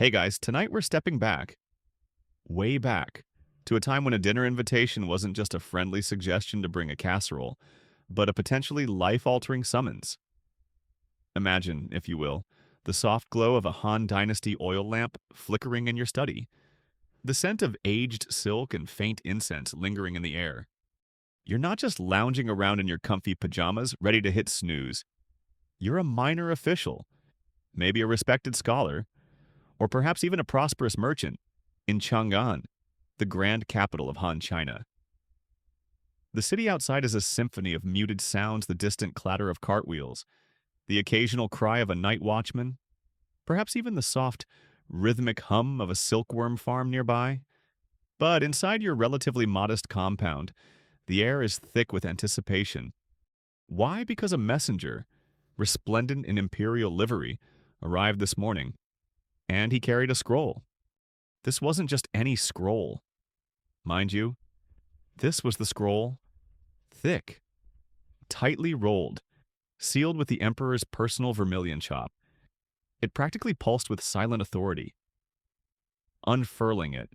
Hey guys, tonight we're stepping back, way back, to a time when a dinner invitation wasn't just a friendly suggestion to bring a casserole, but a potentially life-altering summons. Imagine, if you will, the soft glow of a Han Dynasty oil lamp flickering in your study, the scent of aged silk and faint incense lingering in the air. You're not just lounging around in your comfy pajamas, ready to hit snooze. You're a minor official, maybe a respected scholar, or perhaps even a prosperous merchant in Chang'an, the grand capital of Han China. The city outside is a symphony of muted sounds, the distant clatter of cartwheels, the occasional cry of a night watchman, perhaps even the soft, rhythmic hum of a silkworm farm nearby. But inside your relatively modest compound, the air is thick with anticipation. Why? Because a messenger, resplendent in imperial livery, arrived this morning, and he carried a scroll. This wasn't just any scroll. Mind you, this was the scroll, thick, tightly rolled, sealed with the Emperor's personal vermilion chop. It practically pulsed with silent authority. Unfurling it,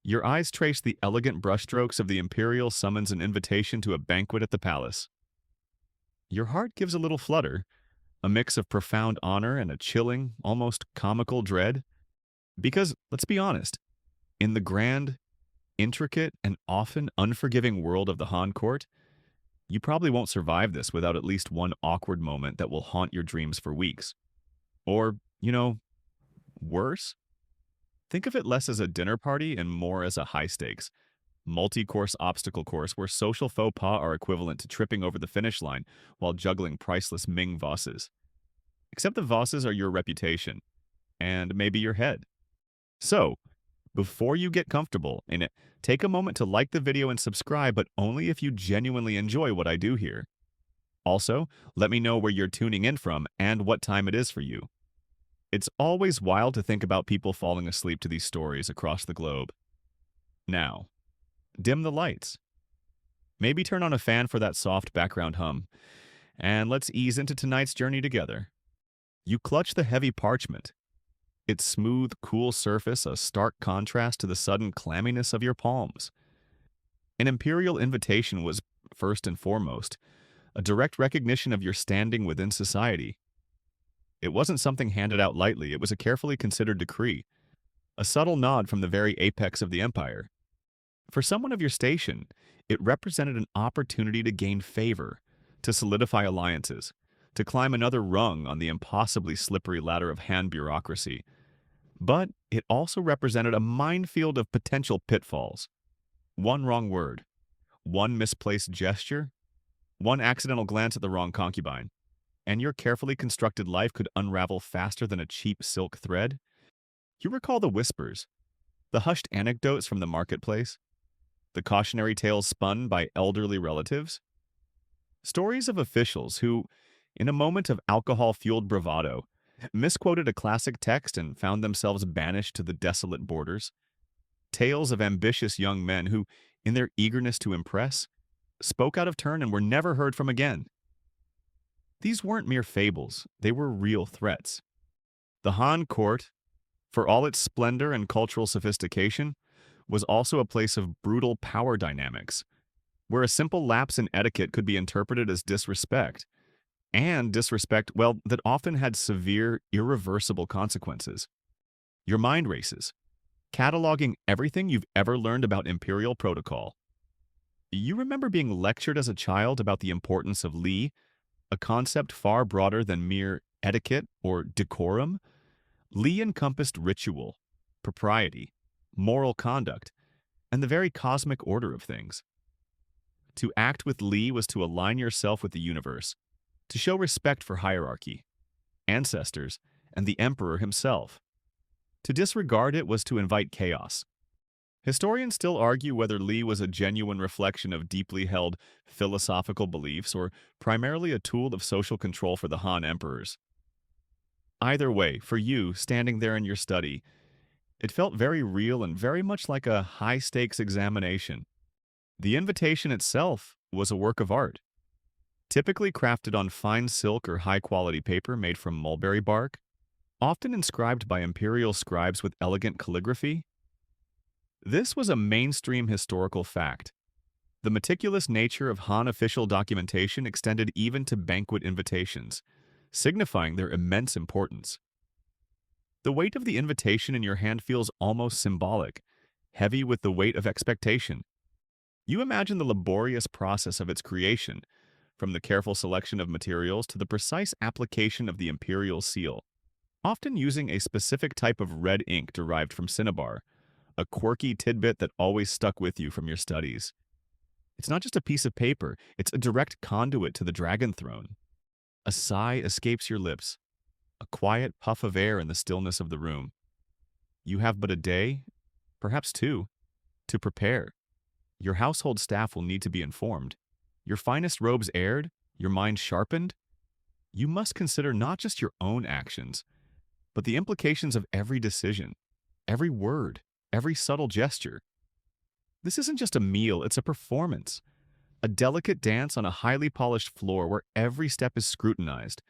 your eyes traced the elegant brushstrokes of the Imperial summons an invitation to a banquet at the palace. Your heart gives a little flutter, a mix of profound honor and a chilling, almost comical dread. Because, let's be honest, in the grand, intricate, and often unforgiving world of the Han court, you probably won't survive this without at least one awkward moment that will haunt your dreams for weeks. Or, worse? Think of it less as a dinner party and more as a high-stakes, multi-course obstacle course where social faux pas are equivalent to tripping over the finish line while juggling priceless Ming vases. Except the vases are your reputation, and maybe your head. So, before you get comfortable in it, take a moment to like the video and subscribe, but only if you genuinely enjoy what I do here. Also, let me know where you're tuning in from and what time it is for you. It's always wild to think about people falling asleep to these stories across the globe. Now, dim the lights. Maybe turn on a fan for that soft background hum, and let's ease into tonight's journey together. You clutch the heavy parchment, its smooth, cool surface a stark contrast to the sudden clamminess of your palms. An imperial invitation was, first and foremost, a direct recognition of your standing within society. It wasn't something handed out lightly, it was a carefully considered decree, a subtle nod from the very apex of the empire. For someone of your station, it represented an opportunity to gain favor, to solidify alliances, to climb another rung on the impossibly slippery ladder of Han bureaucracy. But it also represented a minefield of potential pitfalls. One wrong word, one misplaced gesture, one accidental glance at the wrong concubine, and your carefully constructed life could unravel faster than a cheap silk thread. You recall the whispers, the hushed anecdotes from the marketplace, the cautionary tales spun by elderly relatives, stories of officials who, in a moment of alcohol-fueled bravado, misquoted a classic text and found themselves banished to the desolate borders. Tales of ambitious young men who, in their eagerness to impress, spoke out of turn and were never heard from again. These weren't mere fables, they were real threats. The Han court, for all its splendor and cultural sophistication, was also a place of brutal power dynamics, where a simple lapse in etiquette could be interpreted as disrespect, and disrespect, well, that often had severe, irreversible consequences. Your mind races, cataloging everything you've ever learned about imperial protocol. You remember being lectured as a child about the importance of li, a concept far broader than mere etiquette or decorum. Li encompassed ritual, propriety, moral conduct, and the very cosmic order of things. To act with li was to align yourself with the universe, to show respect for hierarchy, ancestors, and the emperor himself. To disregard it was to invite chaos. Historians still argue whether li was a genuine reflection of deeply held philosophical beliefs or primarily a tool of social control for the Han emperors. Either way, for you, standing there in your study, it felt very real and very much like a high-stakes examination. The invitation itself was a work of art, typically crafted on fine silk or high-quality paper made from mulberry bark, often inscribed by imperial scribes with elegant calligraphy. This was a mainstream historical fact. The meticulous nature of Han official documentation extended even to banquet invitations, signifying their immense importance. The weight of the invitation in your hand feels almost symbolic, heavy with the weight of expectation. You imagine the laborious process of its creation, from the careful selection of materials to the precise application of the imperial seal, often using a specific type of red ink derived from cinnabar, a quirky tidbit that always stuck with you from your studies. It's not just a piece of paper, it's a direct conduit to the dragon throne. A sigh escapes your lips, a quiet puff of air in the stillness of the room. You have but a day, perhaps two, to prepare. Your household staff will need to be informed. Your finest robes aired, your mind sharpened. You must consider not just your own actions, but the implications of every decision, every word, every subtle gesture. This isn't just a meal, it's a performance. A delicate dance on a highly polished floor where every step is scrutinized.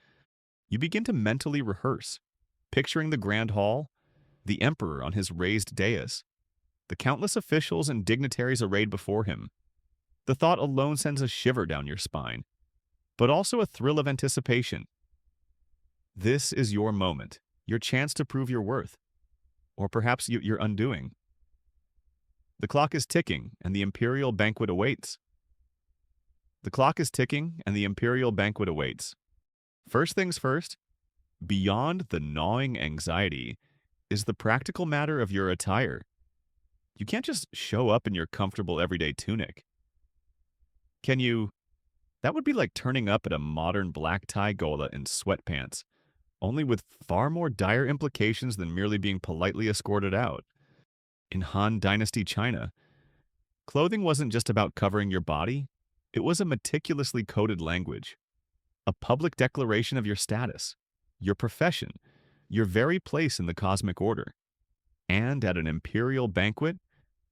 You begin to mentally rehearse, picturing the grand hall, the emperor on his raised dais, the countless officials and dignitaries arrayed before him. The thought alone sends a shiver down your spine, but also a thrill of anticipation. This is your moment, your chance to prove your worth, or perhaps your undoing. The clock is ticking, and the imperial banquet awaits. The clock is ticking, and the imperial banquet awaits. First things first, beyond the gnawing anxiety, is the practical matter of your attire. You can't just show up in your comfortable everyday tunic. Can you? That would be like turning up at a modern black tie gala in sweatpants, only with far more dire implications than merely being politely escorted out. In Han Dynasty China, clothing wasn't just about covering your body, it was a meticulously coded language, a public declaration of your status, your profession, your very place in the cosmic order. And at an imperial banquet,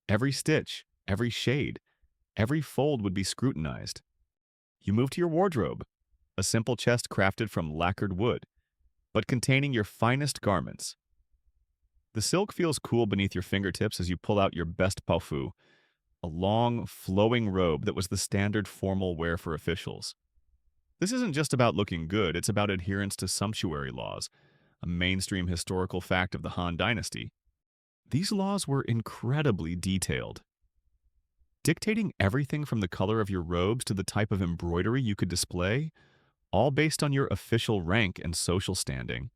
every stitch, every shade, every fold would be scrutinized. You move to your wardrobe, a simple chest crafted from lacquered wood, but containing your finest garments. The silk feels cool beneath your fingertips as you pull out your best paofu, a long, flowing robe that was the standard formal wear for officials. This isn't just about looking good, it's about adherence to sumptuary laws, a mainstream historical fact of the Han Dynasty. These laws were incredibly detailed, dictating everything from the color of your robes to the type of embroidery you could display, all based on your official rank and social standing.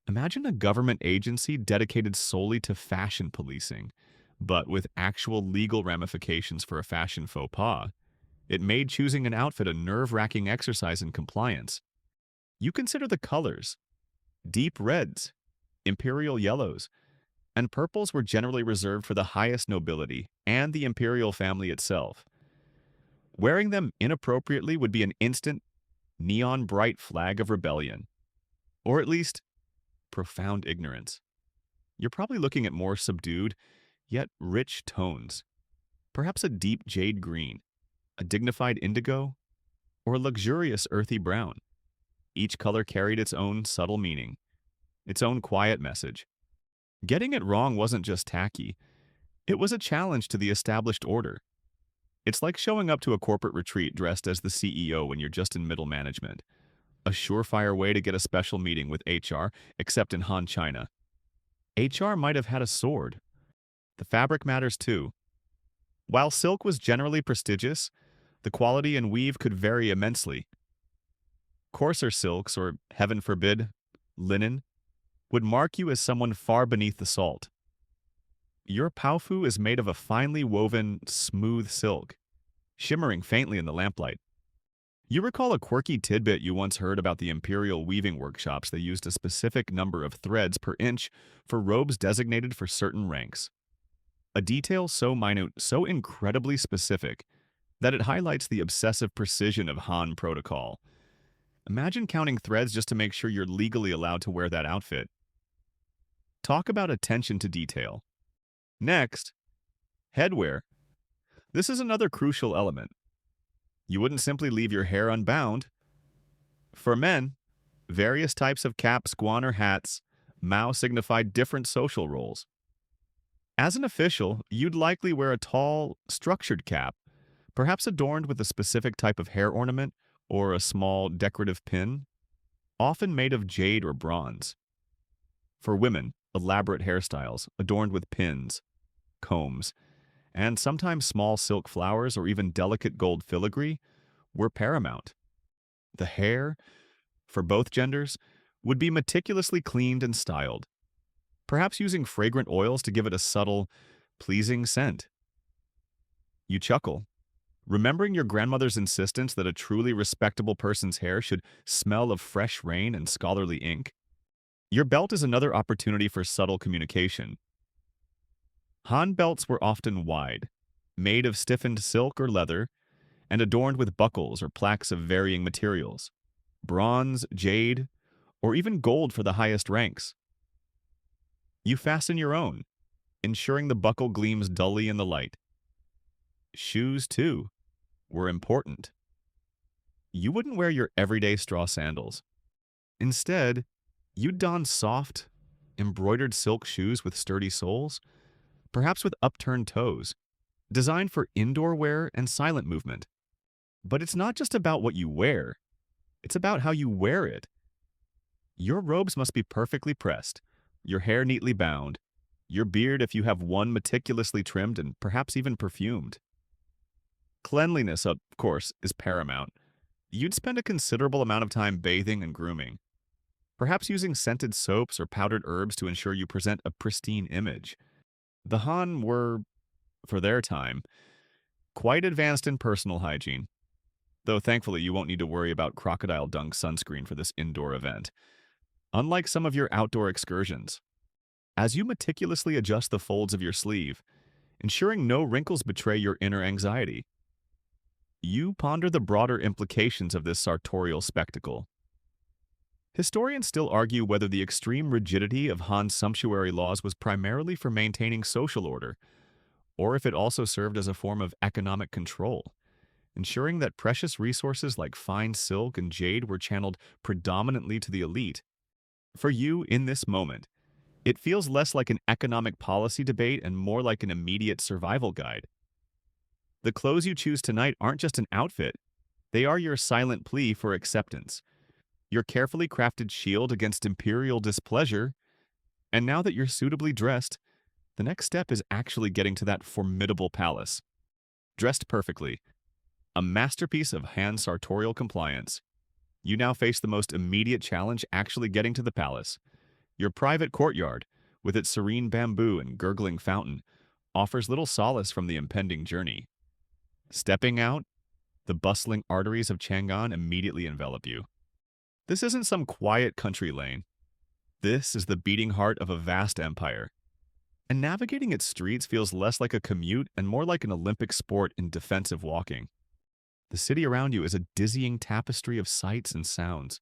Imagine a government agency dedicated solely to fashion policing, but with actual legal ramifications for a fashion faux pas. It made choosing an outfit a nerve-wracking exercise in compliance. You consider the colors. Deep reds, imperial yellows, and purples were generally reserved for the highest nobility and the imperial family itself. Wearing them inappropriately would be an instant, neon-bright flag of rebellion, or at least profound ignorance. You're probably looking at more subdued, yet rich tones, perhaps a deep jade green, a dignified indigo, or a luxurious earthy brown. Each color carried its own subtle meaning, its own quiet message. Getting it wrong wasn't just tacky, it was a challenge to the established order. It's like showing up to a corporate retreat dressed as the CEO when you're just in middle management. A surefire way to get a special meeting with HR, except in Han China. HR might have had a sword. The fabric matters too. While silk was generally prestigious, the quality and weave could vary immensely. Coarser silks, or heaven forbid, linen, would mark you as someone far beneath the salt. Your paofu is made of a finely woven, smooth silk, shimmering faintly in the lamplight. You recall a quirky tidbit you once heard about the imperial weaving workshops that used a specific number of threads per inch for robes designated for certain ranks. A detail so minute, so incredibly specific, that it highlights the obsessive precision of Han protocol. Imagine counting threads just to make sure you're legally allowed to wear that outfit. Talk about attention to detail. Next, headwear. This is another crucial element. You wouldn't simply leave your hair unbound. For men, Various types of caps, guan, or hats, Mao signified different social roles. As an official, you'd likely wear a tall, structured cap, perhaps adorned with a specific type of hair ornament or a small decorative pin, often made of jade or bronze. For women, elaborate hairstyles adorned with pins, combs, and sometimes small silk flowers or even delicate gold filigree were paramount. The hair, for both genders, would be meticulously cleaned and styled, perhaps using fragrant oils to give it a subtle, pleasing scent. You chuckle, remembering your grandmother's insistence that a truly respectable person's hair should smell of fresh rain and scholarly ink. Your belt is another opportunity for subtle communication. Han belts were often wide, made of stiffened silk or leather, and adorned with buckles or plaques of varying materials, bronze, jade, or even gold for the highest ranks. You fasten your own, ensuring the buckle gleams dully in the light. Shoes, too, were important. You wouldn't wear your everyday straw sandals. Instead, you'd don soft, embroidered silk shoes with sturdy soles, perhaps with upturned toes, designed for indoor wear and silent movement. But it's not just about what you wear, it's about how you wear it. Your robes must be perfectly pressed, your hair neatly bound, your beard, if you have one, meticulously trimmed and perhaps even perfumed. Cleanliness, of course, is paramount. You'd spend a considerable amount of time bathing and grooming, perhaps using scented soaps or powdered herbs to ensure you present a pristine image. The Han were, for their time, quite advanced in personal hygiene, though thankfully you won't need to worry about crocodile dung sunscreen for this indoor event. Unlike some of your outdoor excursions, as you meticulously adjust the folds of your sleeve, ensuring no wrinkles betray your inner anxiety, you ponder the broader implications of this sartorial spectacle. Historians still argue whether the extreme rigidity of Han's sumptuary laws was primarily for maintaining social order, or if it also served as a form of economic control, ensuring that precious resources like fine silk and jade were channeled predominantly to the elite. For you, in this moment, it feels less like an economic policy debate and more like an immediate survival guide. The clothes you choose tonight aren't just an outfit, they are your silent plea for acceptance, your carefully crafted shield against imperial displeasure, and now that you're suitably dressed, the next step is actually getting to that formidable palace. Dressed perfectly, a masterpiece of Han sartorial compliance, you now face the most immediate challenge: actually getting to the palace. Your private courtyard, with its serene bamboo and gurgling fountain, offers little solace from the impending journey. Stepping out, the bustling arteries of Chang'an immediately envelop you. This isn't some quiet country lane. This is the beating heart of a vast empire. And navigating its streets feels less like a commute and more like an Olympic sport in defensive walking. The city around you is a dizzying tapestry of sights and sounds.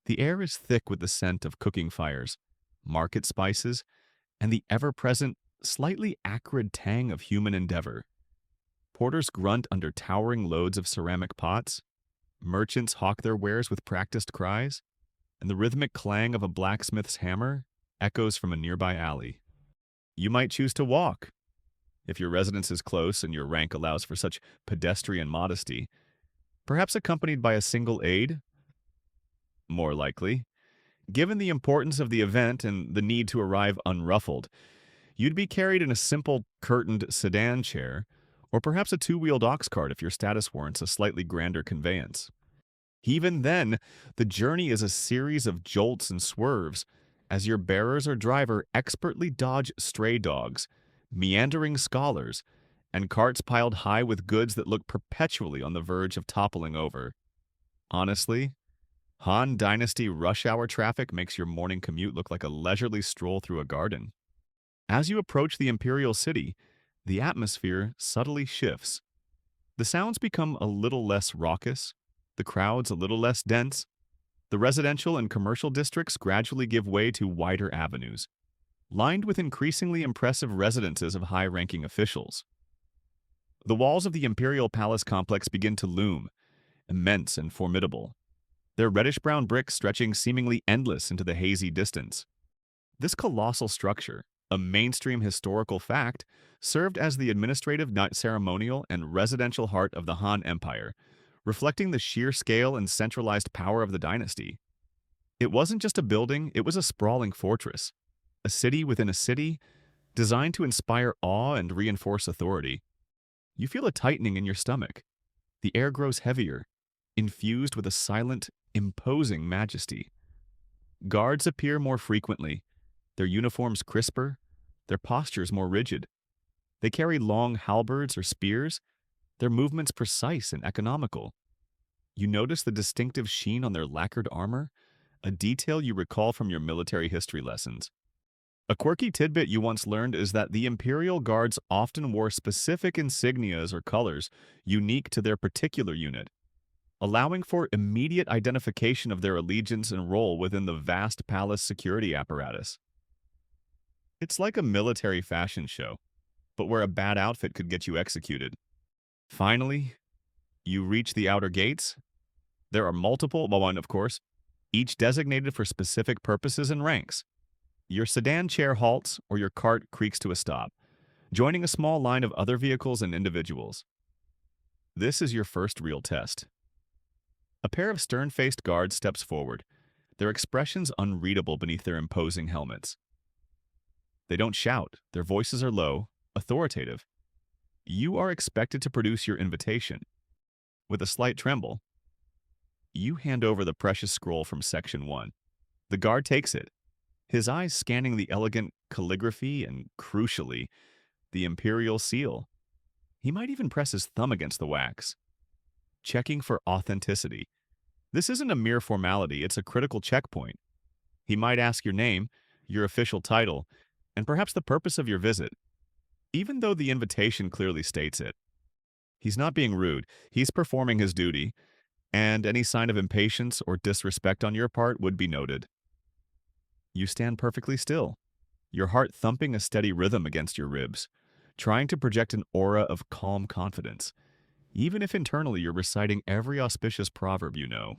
The air is thick with the scent of cooking fires, market spices, and the ever-present, slightly acrid tang of human endeavor. Porters grunt under towering loads of ceramic pots, merchants hawk their wares with practiced cries, and the rhythmic clang of a blacksmith's hammer echoes from a nearby alley. You might choose to walk, if your residence is close and your rank allows for such pedestrian modesty, perhaps accompanied by a single aide. More likely, given the importance of the event and the need to arrive unruffled, you'd be carried in a simple curtained sedan chair, or perhaps a two-wheeled ox cart if your status warrants a slightly grander conveyance. Even then, the journey is a series of jolts and swerves, as your bearers or driver expertly dodge stray dogs, meandering scholars, and carts piled high with goods that look perpetually on the verge of toppling over. Honestly, Han Dynasty rush hour traffic makes your morning commute look like a leisurely stroll through a garden. As you approach the Imperial City, the atmosphere subtly shifts. The sounds become a little less raucous, the crowds a little less dense. The residential and commercial districts gradually give way to wider avenues, lined with increasingly impressive residences of high-ranking officials. The walls of the Imperial Palace complex begin to loom, immense and formidable, their reddish-brown bricks stretching seemingly endless into the hazy distance. This colossal structure, a mainstream historical fact, served as the administrative, ceremonial, and residential heart of the Han Empire, reflecting the sheer scale and centralized power of the dynasty. It wasn't just a building, it was a sprawling fortress, a city within a city, designed to inspire awe and reinforce authority. You feel a tightening in your stomach. The air grows heavier, infused with a silent, imposing majesty. Guards appear more frequently, their uniforms crisper, their postures more rigid. They carry long halberds or spears, their movements precise and economical. You notice the distinctive sheen on their lacquered armor, a detail you recall from your military history lessons. A quirky tidbit you once learned is that the Imperial Guards often wore specific insignias or colors unique to their particular unit, allowing for immediate identification of their allegiance and role within the vast palace security apparatus. It's like a military fashion show, but where a bad outfit could get you executed. Finally, you reach the outer gates. There are multiple, well, one of course, each designated for specific purposes and ranks. Your sedan chair halts or your cart creaks to a stop, joining a small line of other vehicles and individuals. This is your first real test. A pair of stern-faced guards steps forward, their expressions unreadable beneath their imposing helmets. They don't shout, their voices are low, authoritative. You are expected to produce your invitation. With a slight tremble, you hand over the precious scroll from Section 1. The guard takes it, his eyes scanning the elegant calligraphy and, crucially, the Imperial seal. He might even press his thumb against the wax, checking for authenticity. This isn't a mere formality, it's a critical checkpoint. He might ask your name, your official title, and perhaps the purpose of your visit, even though the invitation clearly states it. He's not being rude, he's performing his duty, and any sign of impatience or disrespect on your part would be noted. You stand perfectly still, your heart thumping a steady rhythm against your ribs, trying to project an aura of calm confidence, even if internally you're reciting every auspicious proverb you know.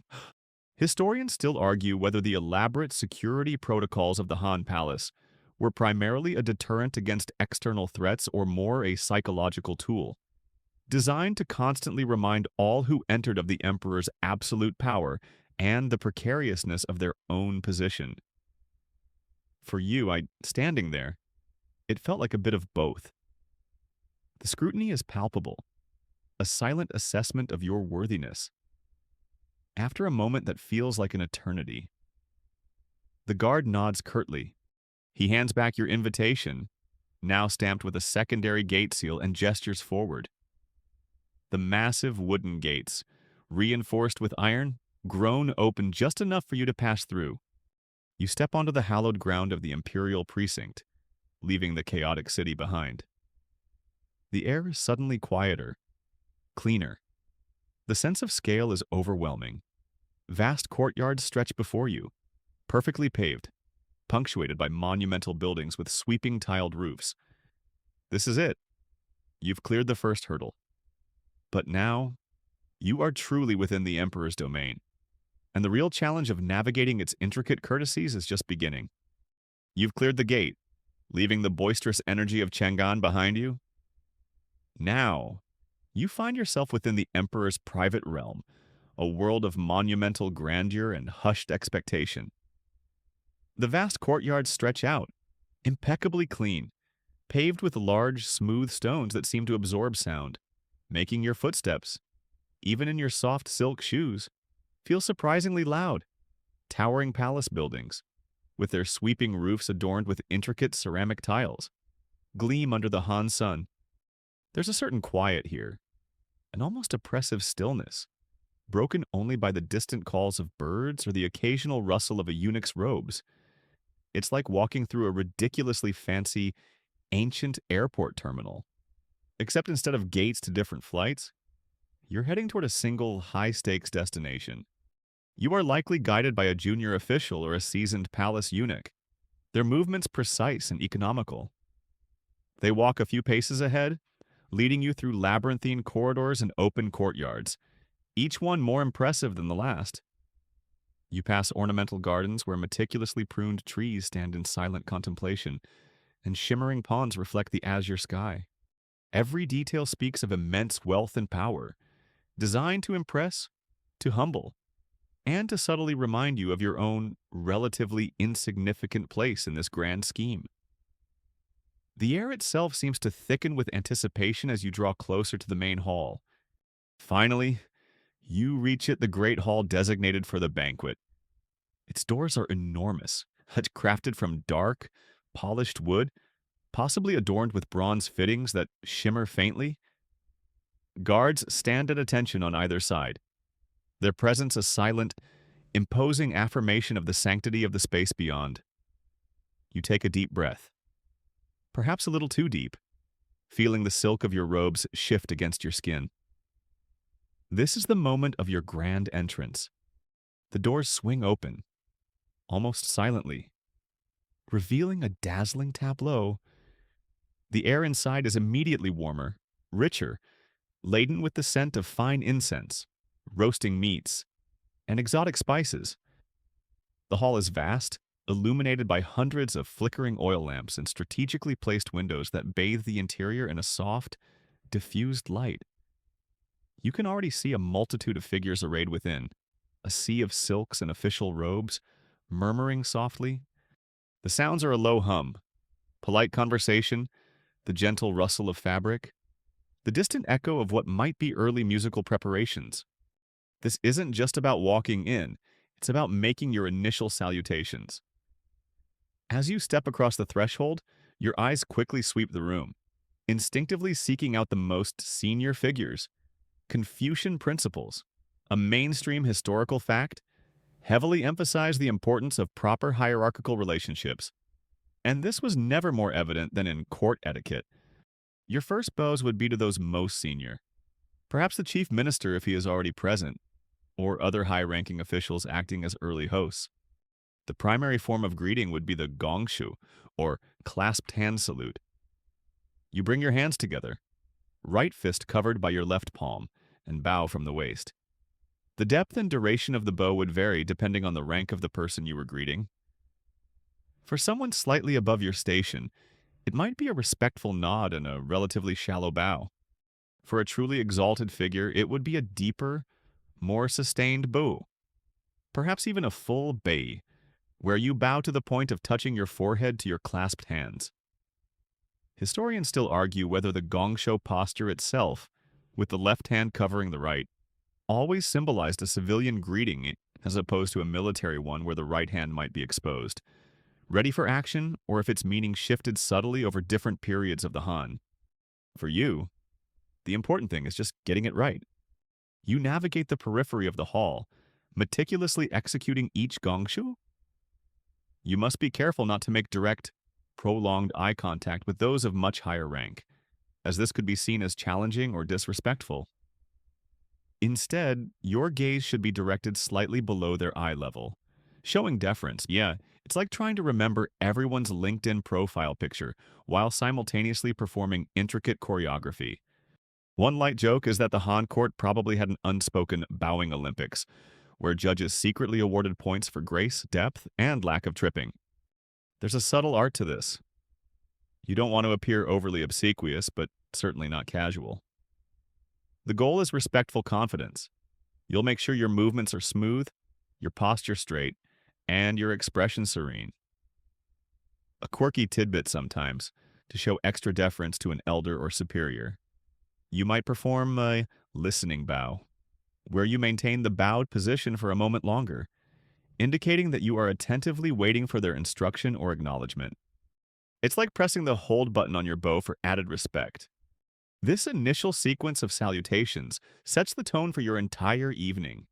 Historians still argue whether the elaborate security protocols of the Han Palace were primarily a deterrent against external threats or more a psychological tool, designed to constantly remind all who entered of the emperor's absolute power and the precariousness of their own position. For you, standing there, it felt like a bit of both. The scrutiny is palpable, a silent assessment of your worthiness. After a moment that feels like an eternity, the guard nods curtly. He hands back your invitation, now stamped with a secondary gate seal, and gestures forward. The massive wooden gates, reinforced with iron, grown open just enough for you to pass through. You step onto the hallowed ground of the Imperial precinct, leaving the chaotic city behind. The air is suddenly quieter, cleaner. The sense of scale is overwhelming. Vast courtyards stretch before you, perfectly paved, punctuated by monumental buildings with sweeping tiled roofs. This is it. You've cleared the first hurdle. But now, you are truly within the Emperor's domain, and the real challenge of navigating its intricate courtesies is just beginning. You've cleared the gate, leaving the boisterous energy of Chang'an behind you. Now, you find yourself within the Emperor's private realm, a world of monumental grandeur and hushed expectation. The vast courtyards stretch out, impeccably clean, paved with large, smooth stones that seem to absorb sound, making your footsteps, even in your soft silk shoes, feel surprisingly loud. Towering palace buildings, with their sweeping roofs adorned with intricate ceramic tiles, gleam under the Han sun. There's a certain quiet here, an almost oppressive stillness, broken only by the distant calls of birds or the occasional rustle of a eunuch's robes. It's like walking through a ridiculously fancy, ancient airport terminal. Except instead of gates to different flights, you're heading toward a single high-stakes destination. You are likely guided by a junior official or a seasoned palace eunuch, their movements precise and economical. They walk a few paces ahead, leading you through labyrinthine corridors and open courtyards, each one more impressive than the last. You pass ornamental gardens where meticulously pruned trees stand in silent contemplation, and shimmering ponds reflect the azure sky. Every detail speaks of immense wealth and power, designed to impress, to humble, and to subtly remind you of your own relatively insignificant place in this grand scheme. The air itself seems to thicken with anticipation as you draw closer to the main hall. Finally, you reach it, the great hall designated for the banquet. Its doors are enormous, crafted from dark, polished wood, possibly adorned with bronze fittings that shimmer faintly. Guards stand at attention on either side, their presence a silent, imposing affirmation of the sanctity of the space beyond. You take a deep breath, perhaps a little too deep, feeling the silk of your robes shift against your skin. This is the moment of your grand entrance. The doors swing open, almost silently, revealing a dazzling tableau. The air inside is immediately warmer, richer, laden with the scent of fine incense, roasting meats, and exotic spices. The hall is vast, illuminated by hundreds of flickering oil lamps and strategically placed windows that bathe the interior in a soft, diffused light. You can already see a multitude of figures arrayed within, a sea of silks and official robes, murmuring softly. The sounds are a low hum, polite conversation, the gentle rustle of fabric, the distant echo of what might be early musical preparations. This isn't just about walking in, it's about making your initial salutations. As you step across the threshold, your eyes quickly sweep the room, instinctively seeking out the most senior figures. Confucian principles, a mainstream historical fact, heavily emphasize the importance of proper hierarchical relationships. And this was never more evident than in court etiquette. Your first bows would be to those most senior, perhaps the chief minister if he is already present, or other high-ranking officials acting as early hosts. The primary form of greeting would be the gongshu, or clasped hand salute. You bring your hands together, right fist covered by your left palm, and bow from the waist. The depth and duration of the bow would vary depending on the rank of the person you were greeting. For someone slightly above your station, it might be a respectful nod and a relatively shallow bow. For a truly exalted figure, it would be a deeper, more sustained bow, perhaps even a full bei, where you bow to the point of touching your forehead to your clasped hands. Historians still argue whether the gongsho posture itself, with the left hand covering the right, always symbolized a civilian greeting as opposed to a military one where the right hand might be exposed, ready for action, or if its meaning shifted subtly over different periods of the Han. For you, the important thing is just getting it right. You navigate the periphery of the hall, meticulously executing each gongshu. You must be careful not to make direct, prolonged eye contact with those of much higher rank, as this could be seen as challenging or disrespectful. Instead, your gaze should be directed slightly below their eye level, showing deference. Yeah, it's like trying to remember everyone's LinkedIn profile picture while simultaneously performing intricate choreography. One light joke is that the Han court probably had an unspoken bowing Olympics, where judges secretly awarded points for grace, depth, and lack of tripping. There's a subtle art to this. You don't want to appear overly obsequious, but certainly not casual. The goal is respectful confidence. You'll make sure your movements are smooth, your posture straight, and your expression serene. A quirky tidbit sometimes, to show extra deference to an elder or superior. You might perform a listening bow, where you maintain the bowed position for a moment longer, indicating that you are attentively waiting for their instruction or acknowledgement. It's like pressing the hold button on your bow for added respect. This initial sequence of salutations sets the tone for your entire evening.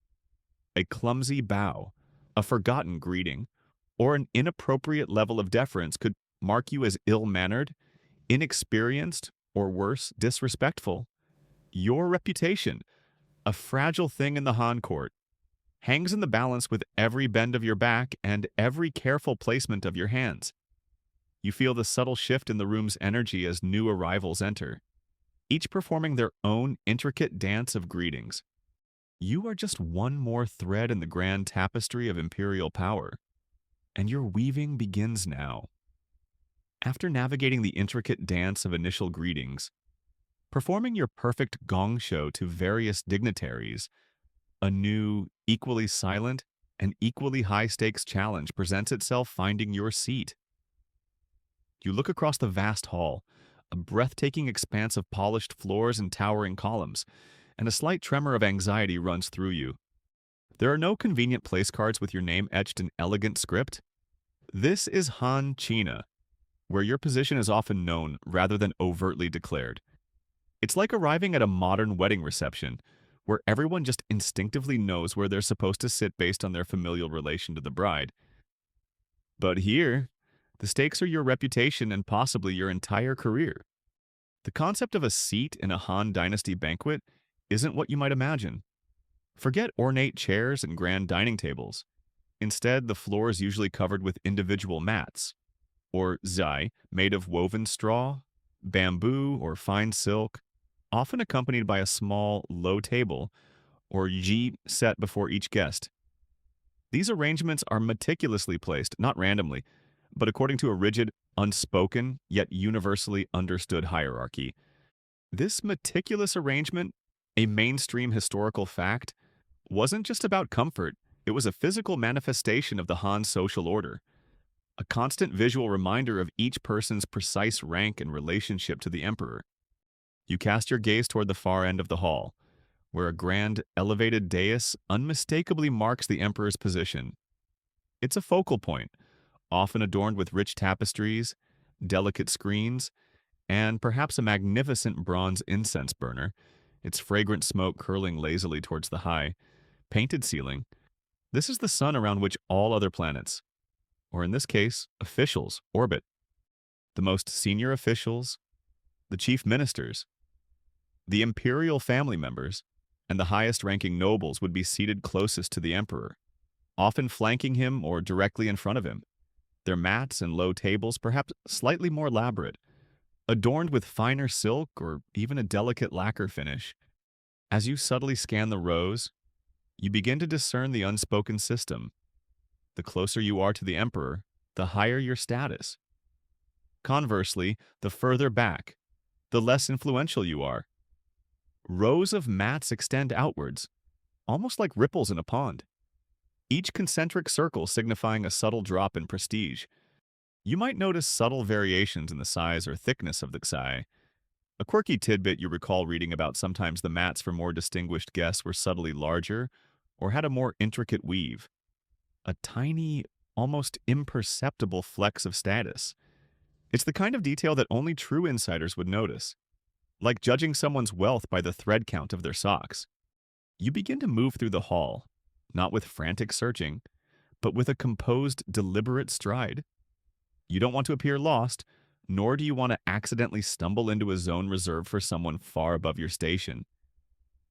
A clumsy bow, a forgotten greeting, or an inappropriate level of deference could mark you as ill-mannered, inexperienced, or worse, disrespectful. Your reputation, a fragile thing in the Han court, hangs in the balance with every bend of your back and every careful placement of your hands. You feel the subtle shift in the room's energy as new arrivals enter, each performing their own intricate dance of greetings. You are just one more thread in the grand tapestry of imperial power, and your weaving begins now. After navigating the intricate dance of initial greetings, performing your perfect gong show to various dignitaries, a new, equally silent, and equally high stakes challenge presents itself finding your seat. You look across the vast hall, a breathtaking expanse of polished floors and towering columns, and a slight tremor of anxiety runs through you. There are no convenient place cards with your name etched in elegant script. This is Han China, where your position is often known rather than overtly declared. It's like arriving at a modern wedding reception, where everyone just instinctively knows where they're supposed to sit based on their familial relation to the bride. But here, the stakes are your reputation and possibly your entire career. The concept of a seat in a Han Dynasty banquet isn't what you might imagine. Forget ornate chairs and grand dining tables. Instead, the floor is usually covered with individual mats, or zai, made of woven straw, bamboo, or fine silk, often accompanied by a small, low table, or ji set before each guest. These arrangements are meticulously placed, not randomly, but according to a rigid, unspoken, yet universally understood hierarchy. This meticulous arrangement, a mainstream historical fact, wasn't just about comfort, it was a physical manifestation of the Han social order, a constant visual reminder of each person's precise rank and relationship to the emperor. You cast your gaze toward the far end of the hall, where a grand, elevated dais unmistakably marks the emperor's position. It's a focal point, often adorned with rich tapestries, delicate screens, and perhaps a magnificent bronze incense burner, its fragrant smoke curling lazily towards the high, painted ceiling. This is the sun around which all other planets, or in this case, officials, orbit. The most senior officials, the chief ministers, the imperial family members, and the highest-ranking nobles would be seated closest to the emperor, often flanking him or directly in front of him. Their mats and low tables perhaps slightly more elaborate, adorned with finer silk or even a delicate lacquer finish. As you subtly scan the rows, you begin to discern the unspoken system. The closer you are to the emperor, the higher your status. Conversely, the further back, the less influential you are. Rows of mats extend outwards, almost like ripples in a pond, each concentric circle signifying a subtle drop in prestige. You might notice subtle variations in the size or thickness of the xai. A quirky tidbit you recall reading about: sometimes the mats for more distinguished guests were subtly larger or had a more intricate weave. A tiny, almost imperceptible flex of status. It's the kind of detail that only true insiders would notice, like judging someone's wealth by the thread count of their socks. You begin to move through the hall, not with frantic searching, but with a composed, deliberate stride. You don't want to appear lost, nor do you want to accidentally stumble into a zone reserved for someone far above your station.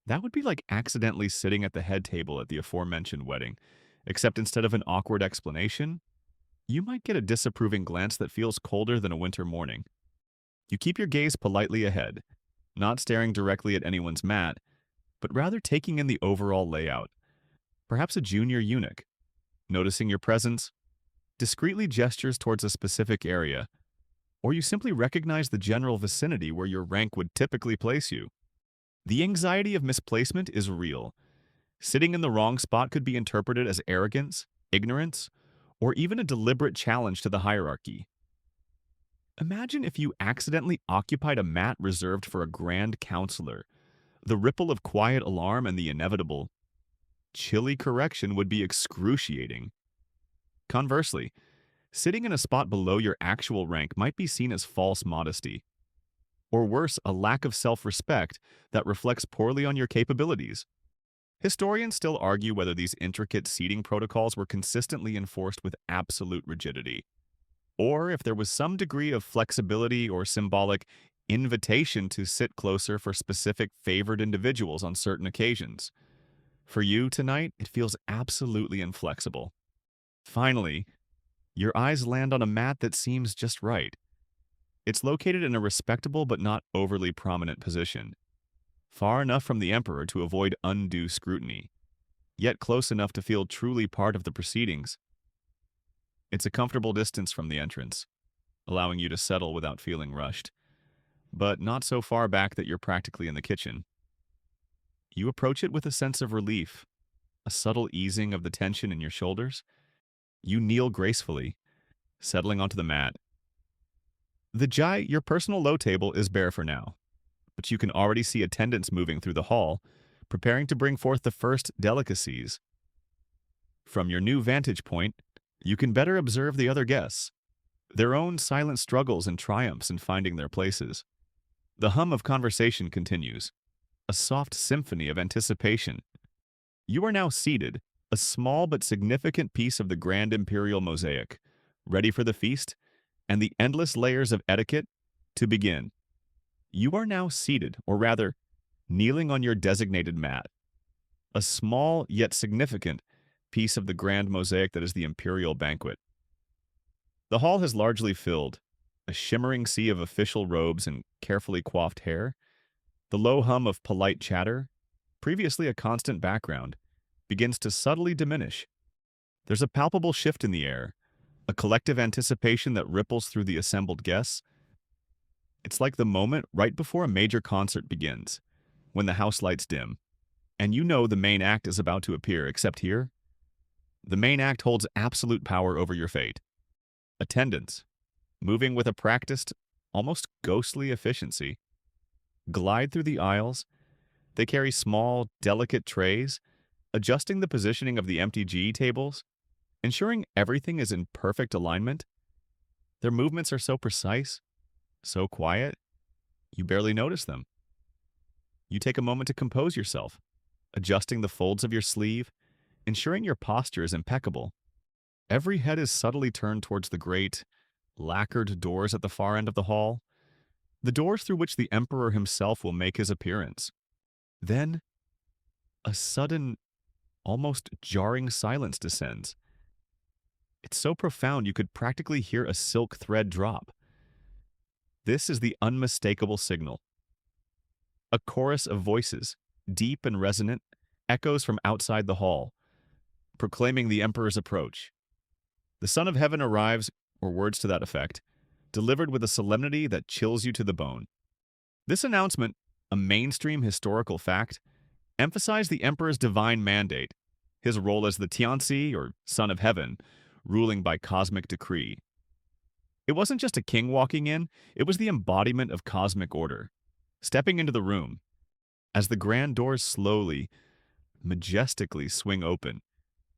That would be like accidentally sitting at the head table at the aforementioned wedding, except instead of an awkward explanation, you might get a disapproving glance that feels colder than a winter morning. You keep your gaze politely ahead, not staring directly at anyone's mat, but rather taking in the overall layout. Perhaps a junior eunuch, noticing your presence, discreetly gestures towards a specific area, or you simply recognize the general vicinity where your rank would typically place you. The anxiety of misplacement is real. Sitting in the wrong spot could be interpreted as arrogance, ignorance, or even a deliberate challenge to the hierarchy. Imagine if you accidentally occupied a mat reserved for a grand counselor. The ripple of quiet alarm and the inevitable, chilly correction would be excruciating. Conversely, sitting in a spot below your actual rank might be seen as false modesty, or worse, a lack of self-respect that reflects poorly on your capabilities. Historians still argue whether these intricate seating protocols were consistently enforced with absolute rigidity, or if there was some degree of flexibility or symbolic invitation to sit closer for specific favored individuals on certain occasions. For you tonight, it feels absolutely inflexible. Finally, your eyes land on a mat that seems just right. It's located in a respectable but not overly prominent position. far enough from the emperor to avoid undue scrutiny, yet close enough to feel truly part of the proceedings. It's a comfortable distance from the entrance, allowing you to settle without feeling rushed, but not so far back that you're practically in the kitchen. You approach it with a sense of relief, a subtle easing of the tension in your shoulders. You kneel gracefully, settling onto the mat. Your personal low table, is bare for now, but you can already see attendants moving through the hall, preparing to bring forth the first delicacies. From your new vantage point, you can better observe the other guests, their own silent struggles and triumphs in finding their places. The hum of conversation continues, a soft symphony of anticipation. You are now seated, a small but significant piece of the grand imperial mosaic, ready for the feast and the endless layers of etiquette to begin. You are now seated, or rather, kneeling on your designated mat, a small yet significant piece of the grand mosaic that is the imperial banquet. The hall has largely filled, a shimmering sea of official robes and carefully coiffed hair. The low hum of polite chatter, previously a constant background, begins to subtly diminish. There's a palpable shift in the air, a collective anticipation that ripples through the assembled guests. It's like the moment right before a major concert begins, when the house lights dim, and you know the main act is about to appear, except here, the main act holds absolute power over your fate. Attendants, moving with a practiced, almost ghostly efficiency, glide through the aisles. They carry small, delicate trays, adjusting the positioning of the empty GE tables, ensuring everything is in perfect alignment. Their movements are so precise, so quiet, you barely notice them. You take a moment to compose yourself, adjusting the folds of your sleeve, ensuring your posture is impeccable. Every head is subtly turned towards the great, lacquered doors at the far end of the hall, the doors through which the emperor himself will make his appearance. Then, a sudden, almost jarring silence descends. It's so profound you could practically hear a silk thread drop. This is the unmistakable signal. A chorus of voices, deep and resonant, echoes from outside the hall, proclaiming the emperor's approach. The Son of Heaven arrives, or words to that effect, delivered with a solemnity that chills you to the bone. This announcement, a mainstream historical fact, emphasized the emperor's divine mandate, his role as the Tianzi, or Son of Heaven, ruling by cosmic decree. It wasn't just a king walking in, it was the embodiment of cosmic order, stepping into the room. As the grand doors slowly, majestically swing open,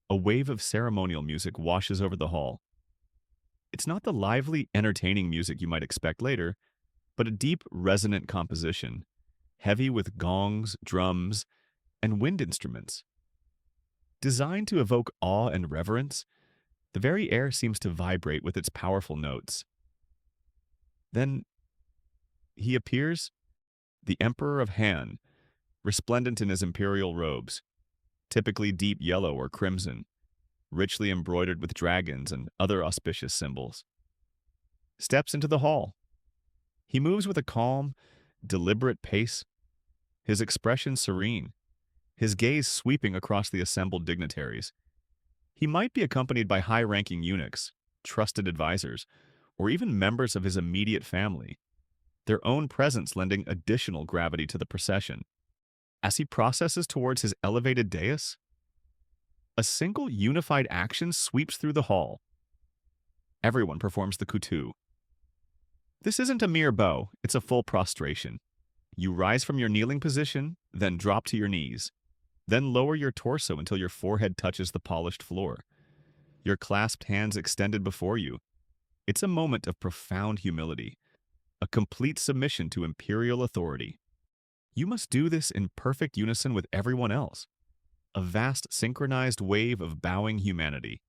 a wave of ceremonial music washes over the hall. It's not the lively, entertaining music you might expect later, but a deep, resonant composition, heavy with gongs, drums, and wind instruments. Designed to evoke awe and reverence, the very air seems to vibrate with its powerful notes. Then he appears, the Emperor of Han, resplendent in his imperial robes, typically deep yellow or crimson, richly embroidered with dragons and other auspicious symbols. Steps into the hall. He moves with a calm, deliberate pace, his expression serene, his gaze sweeping across the assembled dignitaries. He might be accompanied by high-ranking eunuchs, trusted advisors, or even members of his immediate family, their own presence lending additional gravity to the procession. As he processes towards his elevated dais, a single unified action sweeps through the hall. Everyone performs the kutu. This isn't a mere bow, it's a full prostration. You rise from your kneeling position, then drop to your knees. Then lower your torso until your forehead touches the polished floor. Your clasped hands extended before you. It's a moment of profound humility, a complete submission to imperial authority. You must do this in perfect unison with everyone else, a vast synchronized wave of bowing humanity.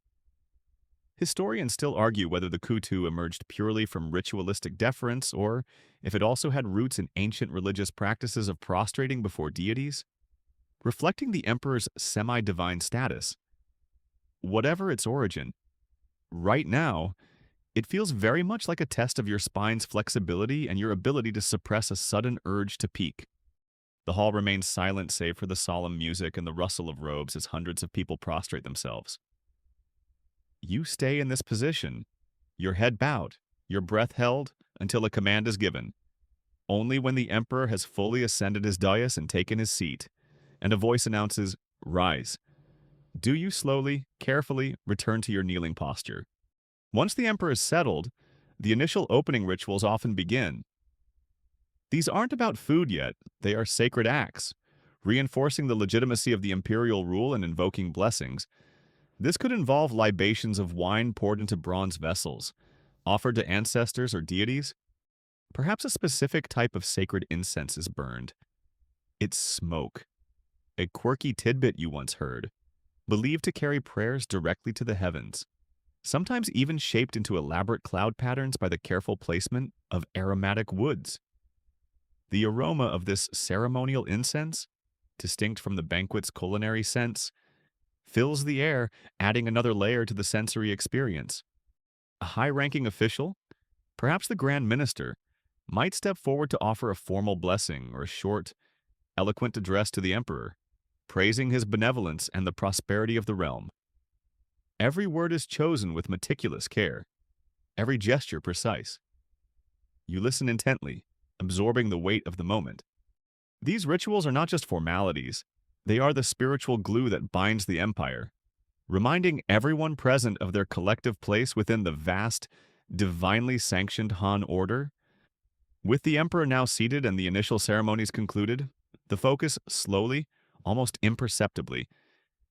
Historians still argue whether the kutu emerged purely from ritualistic deference or if it also had roots in ancient religious practices of prostrating before deities, reflecting the emperor's semi-divine status. Whatever its origin, right now, it feels very much like a test of your spine's flexibility and your ability to suppress a sudden urge to peak. The hall remains silent save for the solemn music and the rustle of robes as hundreds of people prostrate themselves. You stay in this position, your head bowed, your breath held until a command is given. Only when the emperor has fully ascended his dais and taken his seat, and a voice announces, "Rise," do you slowly, carefully return to your kneeling posture. Once the emperor is settled, the initial opening rituals often begin. These aren't about food yet, they are sacred acts, reinforcing the legitimacy of the imperial rule and invoking blessings. This could involve libations of wine poured into bronze vessels, offered to ancestors or deities. Perhaps a specific type of sacred incense is burned. It's smoke, a quirky tidbit you once heard, believed to carry prayers directly to the heavens, sometimes even shaped into elaborate cloud patterns by the careful placement of aromatic woods. The aroma of this ceremonial incense, distinct from the banquet's culinary scents, fills the air, adding another layer to the sensory experience. A high-ranking official, perhaps the Grand Minister, might step forward to offer a formal blessing or a short, eloquent address to the emperor, praising his benevolence and the prosperity of the realm. Every word is chosen with meticulous care, every gesture precise. You listen intently, absorbing the weight of the moment. These rituals are not just formalities, they are the spiritual glue that binds the empire, reminding everyone present of their collective place within the vast, divinely sanctioned Han order. With the emperor now seated and the initial ceremonies concluded, the focus slowly, almost imperceptibly,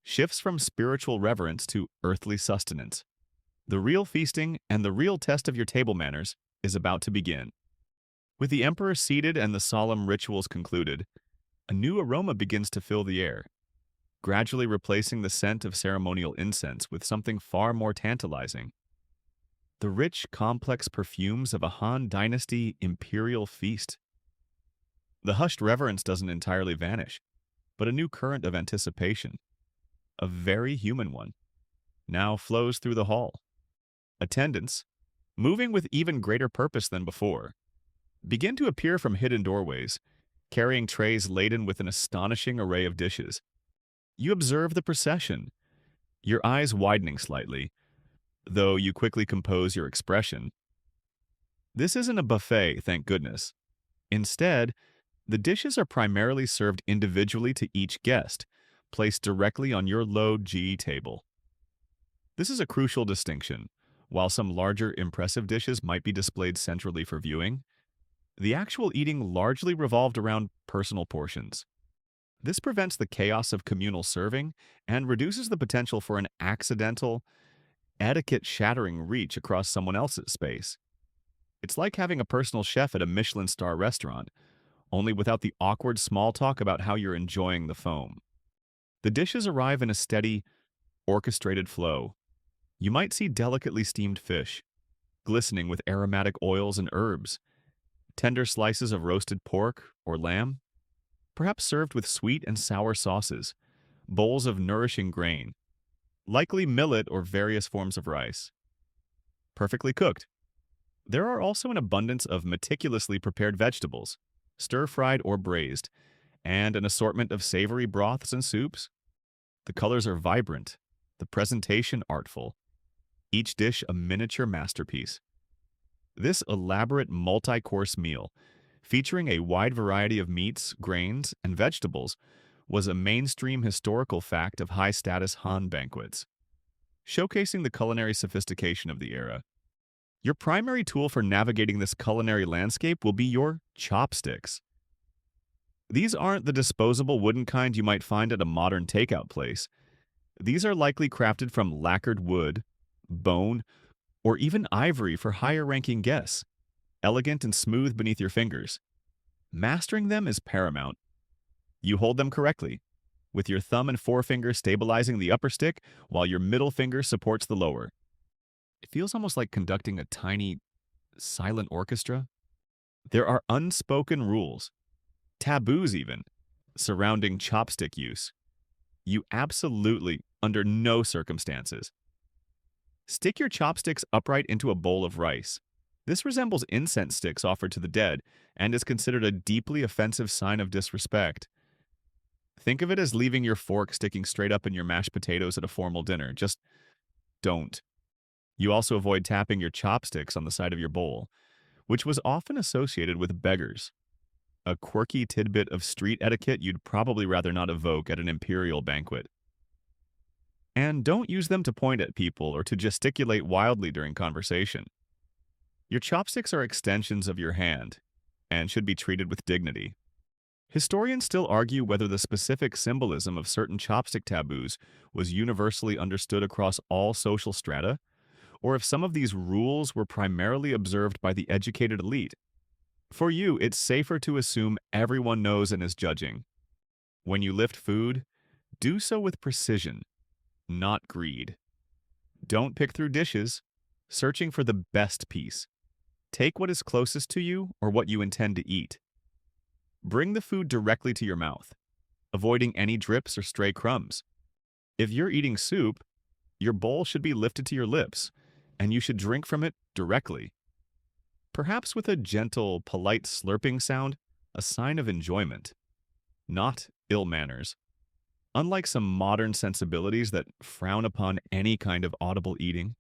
shifts from spiritual reverence to earthly sustenance. The real feasting and the real test of your table manners is about to begin. With the emperor seated and the solemn rituals concluded, a new aroma begins to fill the air, gradually replacing the scent of ceremonial incense with something far more tantalizing. The rich, complex perfumes of a Han Dynasty Imperial feast. The hushed reverence doesn't entirely vanish, but a new current of anticipation, a very human one, now flows through the hall. Attendants, moving with even greater purpose than before, begin to appear from hidden doorways, carrying trays laden with an astonishing array of dishes. You observe the procession, your eyes widening slightly, though you quickly compose your expression. This isn't a buffet, thank goodness. Instead, the dishes are primarily served individually to each guest, placed directly on your low G table. This is a crucial distinction. While some larger, impressive dishes might be displayed centrally for viewing, the actual eating largely revolved around personal portions. This prevents the chaos of communal serving and reduces the potential for an accidental, etiquette-shattering reach across someone else's space. It's like having a personal chef at a Michelin star restaurant, only without the awkward small talk about how you're enjoying the foam. The dishes arrive in a steady, orchestrated flow. You might see delicately steamed fish, glistening with aromatic oils and herbs, tender slices of roasted pork or lamb, perhaps served with sweet and sour sauces, bowls of nourishing grain, likely millet or various forms of rice, perfectly cooked. There are also an abundance of meticulously prepared vegetables, stir-fried or braised, and an assortment of savory broths and soups. The colors are vibrant, the presentation artful, each dish a miniature masterpiece. This elaborate multi-course meal, featuring a wide variety of meats, grains, and vegetables, was a mainstream historical fact of high-status Han banquets, showcasing the culinary sophistication of the era. Your primary tool for navigating this culinary landscape will be your chopsticks. These aren't the disposable wooden kind you might find at a modern takeout place. These are likely crafted from lacquered wood, bone, or even ivory for higher-ranking guests, elegant and smooth beneath your fingers. Mastering them is paramount. You hold them correctly, with your thumb and forefinger stabilizing the upper stick while your middle finger supports the lower. It feels almost like conducting a tiny, silent orchestra. There are unspoken rules, taboos even, surrounding chopstick use. You absolutely, under no circumstances, stick your chopsticks upright into a bowl of rice. This resembles incense sticks offered to the dead and is considered a deeply offensive sign of disrespect. Think of it as leaving your fork sticking straight up in your mashed potatoes at a formal dinner. Just don't. You also avoid tapping your chopsticks on the side of your bowl, which was often associated with beggars. A quirky tidbit of street etiquette you'd probably rather not evoke at an imperial banquet. And don't use them to point at people or to gesticulate wildly during conversation. Your chopsticks are extensions of your hand and should be treated with dignity. Historians still argue whether the specific symbolism of certain chopstick taboos was universally understood across all social strata, or if some of these rules were primarily observed by the educated elite. For you, it's safer to assume everyone knows and is judging. When you lift food, do so with precision, not greed. Don't pick through dishes, searching for the best piece. Take what is closest to you or what you intend to eat. Bring the food directly to your mouth, avoiding any drips or stray crumbs. If you're eating soup, your bowl should be lifted to your lips, and you should drink from it directly. Perhaps with a gentle, polite slurping sound, a sign of enjoyment, not ill manners. Unlike some modern sensibilities that frown upon any kind of audible eating,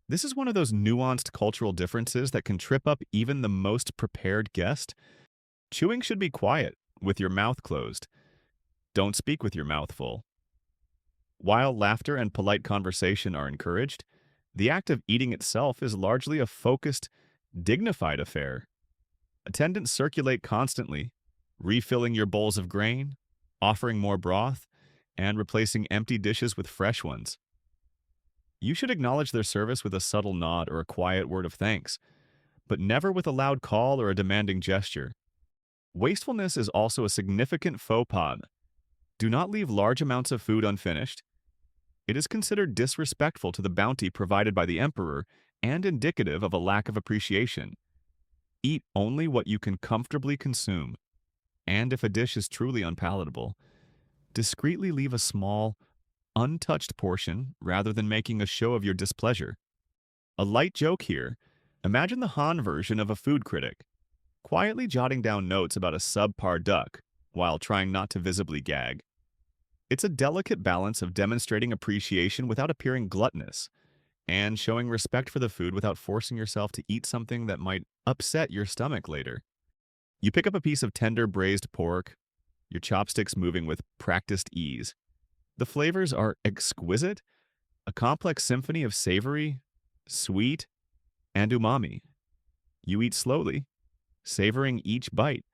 this is one of those nuanced cultural differences that can trip up even the most prepared guest. Chewing should be quiet, with your mouth closed. Don't speak with your mouth full. While laughter and polite conversation are encouraged, the act of eating itself is largely a focused, dignified affair. Attendants circulate constantly, refilling your bowls of grain, offering more broth, and replacing empty dishes with fresh ones. You should acknowledge their service with a subtle nod or a quiet word of thanks, but never with a loud call or a demanding gesture. Wastefulness is also a significant faux pas. Do not leave large amounts of food unfinished. It is considered disrespectful to the bounty provided by the emperor and indicative of a lack of appreciation. Eat only what you can comfortably consume, and if a dish is truly unpalatable, discreetly leave a small, untouched portion rather than making a show of your displeasure. A light joke here: imagine the Han version of a food critic, quietly jotting down notes about a subpar duck while trying not to visibly gag. It's a delicate balance of demonstrating appreciation without appearing gluttonous, and showing respect for the food without forcing yourself to eat something that might upset your stomach later. You pick up a piece of tender braised pork, your chopsticks moving with practiced ease. The flavors are exquisite, a complex symphony of savory, sweet, and umami. You eat slowly, savoring each bite,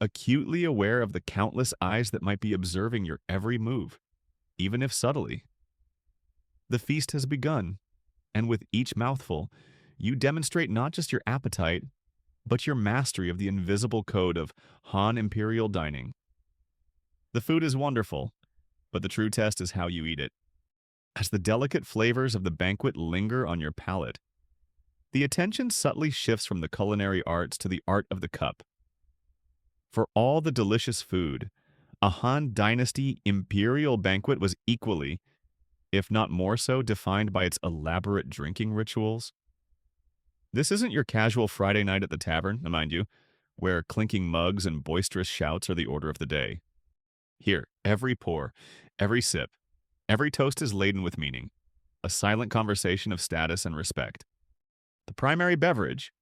acutely aware of the countless eyes that might be observing your every move, even if subtly. The feast has begun, and with each mouthful, you demonstrate not just your appetite, but your mastery of the invisible code of Han Imperial dining. The food is wonderful, but the true test is how you eat it. As the delicate flavors of the banquet linger on your palate, the attention subtly shifts from the culinary arts to the art of the cup. For all the delicious food, a Han Dynasty Imperial banquet was equally, if not more so, defined by its elaborate drinking rituals. This isn't your casual Friday night at the tavern, mind you, where clinking mugs and boisterous shouts are the order of the day. Here, every pour, every sip, every toast is laden with meaning, a silent conversation of status and respect. The primary beverage,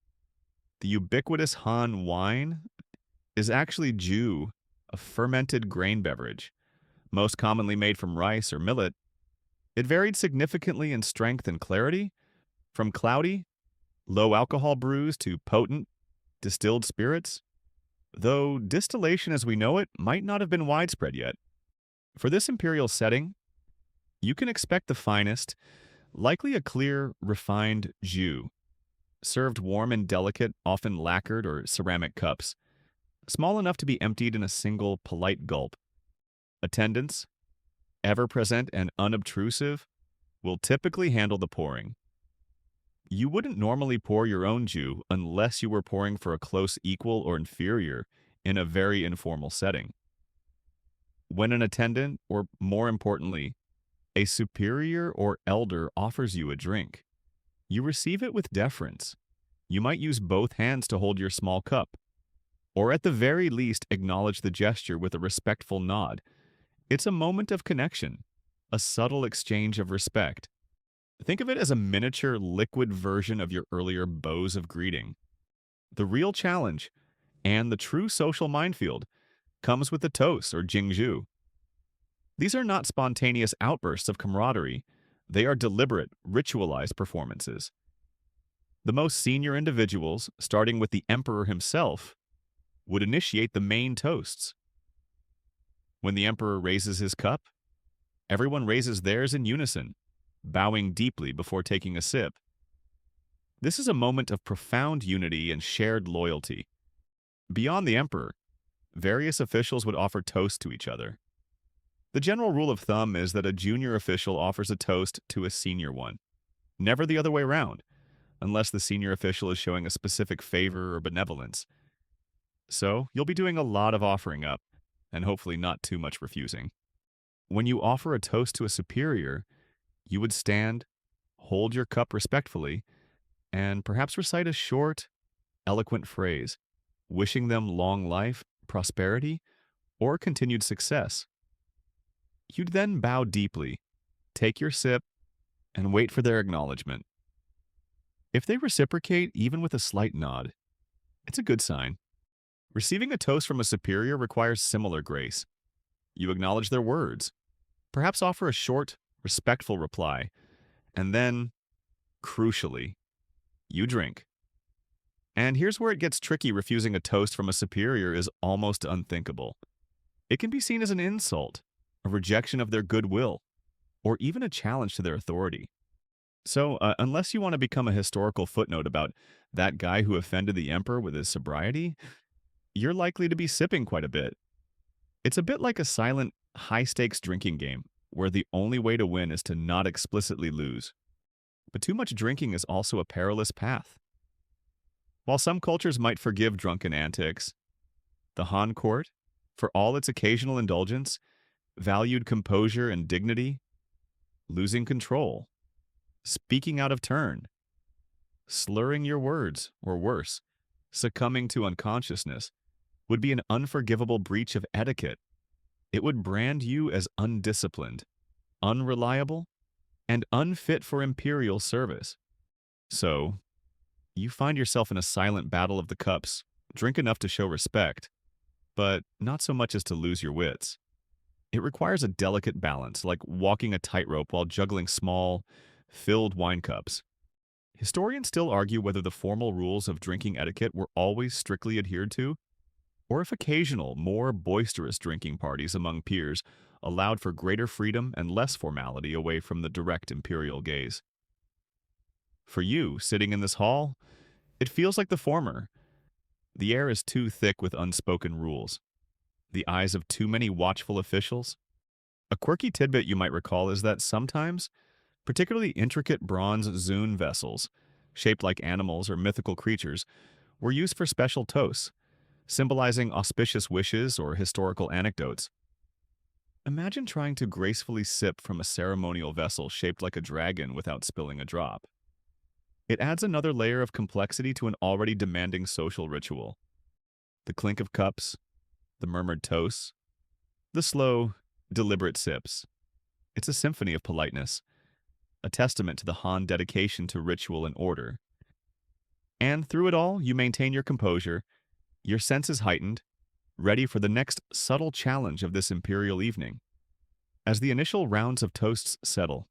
the ubiquitous Han wine, is actually Ju, a fermented grain beverage, most commonly made from rice or millet. It varied significantly in strength and clarity, from cloudy, low-alcohol brews to potent, distilled spirits, though distillation as we know it might not have been widespread yet. For this imperial setting, you can expect the finest, likely a clear, refined jus, served warm and delicate, often lacquered or ceramic cups, small enough to be emptied in a single polite gulp. Attendants, ever present and unobtrusive, will typically handle the pouring. You wouldn't normally pour your own jus unless you were pouring for a close equal or inferior in a very informal setting. When an attendant, or more importantly, a superior or elder offers you a drink, You receive it with deference. You might use both hands to hold your small cup, or at the very least acknowledge the gesture with a respectful nod. It's a moment of connection, a subtle exchange of respect. Think of it as a miniature liquid version of your earlier bows of greeting. The real challenge, and the true social minefield, comes with the toast or jingju. These are not spontaneous outbursts of camaraderie. They are deliberate, ritualized performances. The most senior individuals, starting with the emperor himself, would initiate the main toasts. When the emperor raises his cup, everyone raises theirs in unison, bowing deeply before taking a sip. This is a moment of profound unity and shared loyalty. Beyond the emperor, various officials would offer toasts to each other. The general rule of thumb is that a junior official offers a toast to a senior one, never the other way around, unless the senior official is showing a specific favor or benevolence. So, you'll be doing a lot of offering up, and hopefully not too much refusing. When you offer a toast to a superior, you would stand, hold your cup respectfully, and perhaps recite a short, eloquent phrase, wishing them long life, prosperity, or continued success. You'd then bow deeply, take your sip, and wait for their acknowledgement. If they reciprocate even with a slight nod, it's a good sign. Receiving a toast from a superior requires similar grace. You acknowledge their words, perhaps offer a short, respectful reply, and then, crucially, you drink. And here's where it gets tricky. Refusing a toast from a superior is almost unthinkable. It can be seen as an insult, a rejection of their goodwill, or even a challenge to their authority. So, unless you want to become a historical footnote about that guy who offended the emperor with his sobriety, you're likely to be sipping quite a bit. It's a bit like a silent, high-stakes drinking game, where the only way to win is to not explicitly lose. But too much drinking is also a perilous path. While some cultures might forgive drunken antics, the Han court, for all its occasional indulgence, valued composure and dignity. Losing control, speaking out of turn, slurring your words, or worse, succumbing to unconsciousness, would be an unforgivable breach of etiquette. It would brand you as undisciplined, unreliable, and unfit for imperial service. So, you find yourself in a silent battle of the cups. Drink enough to show respect, but not so much as to lose your wits. It requires a delicate balance, like walking a tightrope while juggling small, filled wine cups. Historians still argue whether the formal rules of drinking etiquette were always strictly adhered to, or if occasional, more boisterous drinking parties among peers allowed for greater freedom and less formality away from the direct imperial gaze. For you, sitting in this hall, it feels like the former. The air is too thick with unspoken rules. The eyes of too many watchful officials. A quirky tidbit you might recall is that sometimes, particularly intricate bronze zun vessels, shaped like animals or mythical creatures, were used for special toasts, symbolizing auspicious wishes or historical anecdotes. Imagine trying to gracefully sip from a ceremonial vessel shaped like a dragon without spilling a drop. It adds another layer of complexity to an already demanding social ritual. The clink of cups, the murmured toasts, the slow, deliberate sips. It's a symphony of politeness, a testament to the Han dedication to ritual and order. And through it all, you maintain your composure, your senses heightened, ready for the next subtle challenge of this imperial evening. As the initial rounds of toasts settle,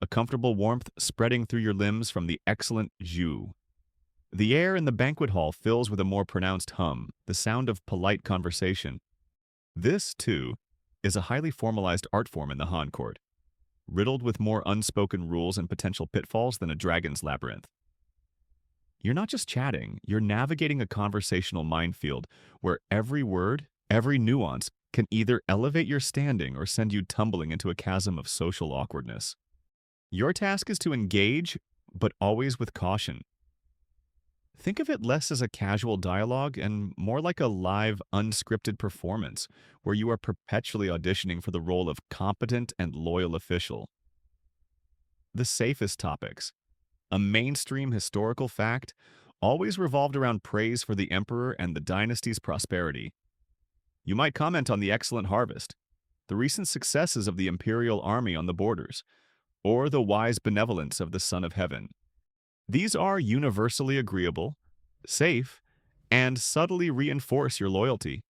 a comfortable warmth spreading through your limbs from the excellent jus. The air in the banquet hall fills with a more pronounced hum, the sound of polite conversation. This, too, is a highly formalized art form in the Han court, riddled with more unspoken rules and potential pitfalls than a dragon's labyrinth. You're not just chatting, you're navigating a conversational minefield where every word, every nuance can either elevate your standing or send you tumbling into a chasm of social awkwardness. Your task is to engage, but always with caution. Think of it less as a casual dialogue and more like a live, unscripted performance where you are perpetually auditioning for the role of competent and loyal official. The safest topics, A mainstream historical fact always revolved around praise for the emperor and the dynasty's prosperity. You might comment on the excellent harvest, the recent successes of the imperial army on the borders, or the wise benevolence of the Son of Heaven. These are universally agreeable, safe, and subtly reinforce your loyalty.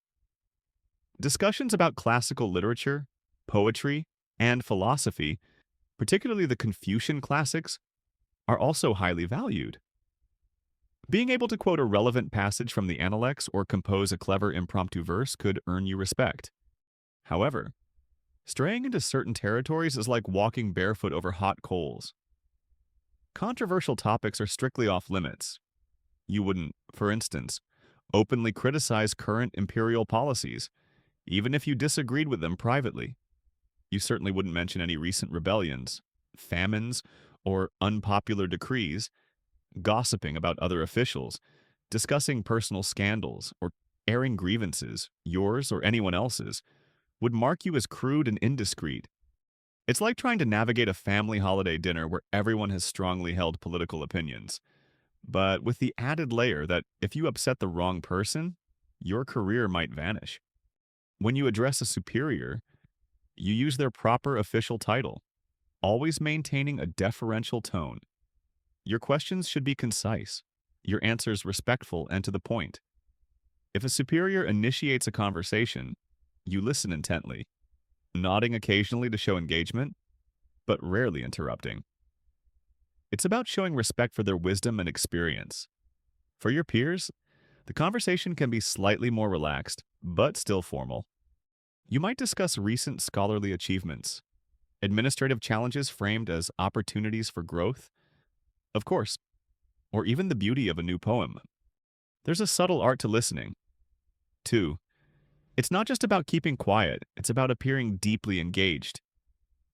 Discussions about classical literature, poetry, and philosophy, particularly the Confucian classics, are also highly valued. Being able to quote a relevant passage from the Analects or compose a clever impromptu verse could earn you respect. However, straying into certain territories is like walking barefoot over hot coals. Controversial topics are strictly off limits. You wouldn't, for instance, openly criticize current imperial policies, even if you disagreed with them privately. You certainly wouldn't mention any recent rebellions, famines, or unpopular decrees, gossiping about other officials, discussing personal scandals, or airing grievances, yours or anyone else's, would mark you as crude and indiscreet. It's like trying to navigate a family holiday dinner where everyone has strongly held political opinions, but with the added layer that if you upset the wrong person, your career might vanish. When you address a superior, you use their proper official title, always maintaining a deferential tone. Your questions should be concise, your answers respectful and to the point. If a superior initiates a conversation, you listen intently, nodding occasionally to show engagement, but rarely interrupting. It's about showing respect for their wisdom and experience. For your peers, the conversation can be slightly more relaxed, but still formal. You might discuss recent scholarly achievements, administrative challenges framed as opportunities for growth, of course, or even the beauty of a new poem. There's a subtle art to listening. 2. It's not just about keeping quiet, it's about appearing deeply engaged.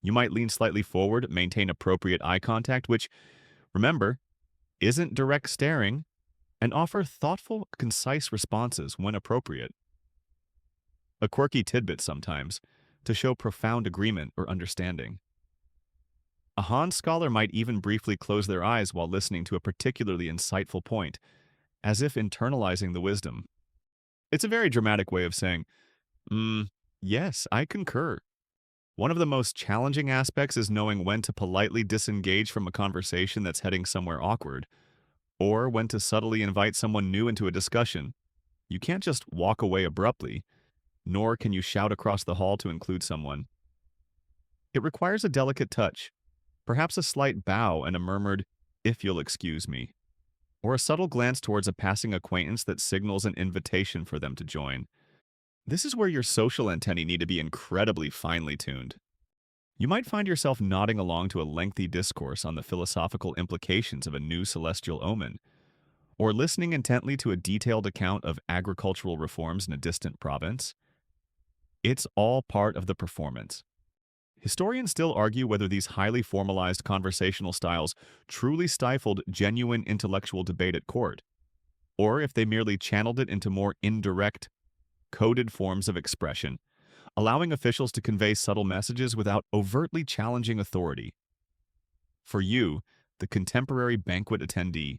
You might lean slightly forward, maintain appropriate eye contact, which, remember, isn't direct staring, and offer thoughtful, concise responses when appropriate. A quirky tidbit sometimes, to show profound agreement or understanding. A Han scholar might even briefly close their eyes while listening to a particularly insightful point, as if internalizing the wisdom. It's a very dramatic way of saying, yes, I concur. One of the most challenging aspects is knowing when to politely disengage from a conversation that's heading somewhere awkward, or when to subtly invite someone new into a discussion. You can't just walk away abruptly, nor can you shout across the hall to include someone. It requires a delicate touch, perhaps a slight bow and a murmured, "if you'll excuse me," or a subtle glance towards a passing acquaintance that signals an invitation for them to join. This is where your social antennae need to be incredibly finely tuned. You might find yourself nodding along to a lengthy discourse on the philosophical implications of a new celestial omen, or listening intently to a detailed account of agricultural reforms in a distant province. It's all part of the performance. Historians still argue whether these highly formalized conversational styles truly stifled genuine intellectual debate at court, or if they merely channeled it into more indirect, coded forms of expression, allowing officials to convey subtle messages without overtly challenging authority. For you, the contemporary banquet attendee,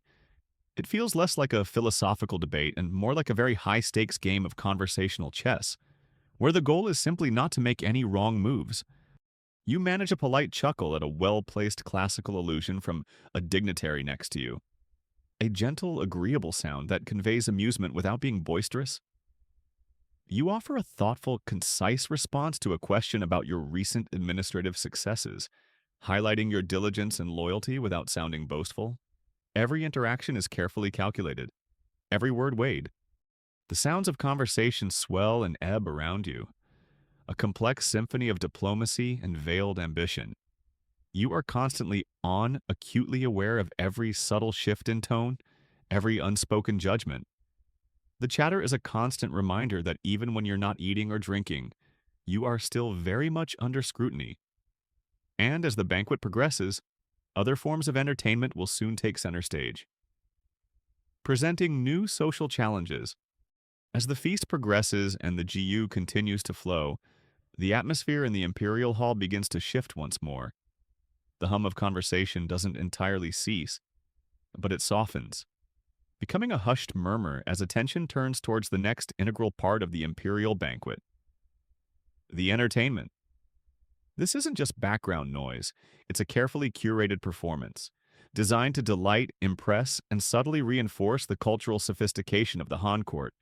it feels less like a philosophical debate and more like a very high-stakes game of conversational chess, where the goal is simply not to make any wrong moves. You manage a polite chuckle at a well-placed classical allusion from a dignitary next to you, a gentle, agreeable sound that conveys amusement without being boisterous. You offer a thoughtful, concise response to a question about your recent administrative successes, highlighting your diligence and loyalty without sounding boastful. Every interaction is carefully calculated, every word weighed. The sounds of conversation swell and ebb around you, a complex symphony of diplomacy and veiled ambition. You are constantly acutely aware of every subtle shift in tone, every unspoken judgment. The chatter is a constant reminder that even when you're not eating or drinking, you are still very much under scrutiny. And as the banquet progresses, other forms of entertainment will soon take center stage, presenting new social challenges. As the feast progresses and the GU continues to flow, the atmosphere in the Imperial Hall begins to shift once more. The hum of conversation doesn't entirely cease, but it softens, becoming a hushed murmur as attention turns towards the next integral part of the Imperial banquet, the entertainment. This isn't just background noise, it's a carefully curated performance, designed to delight, impress, and subtly reinforce the cultural sophistication of the Han court.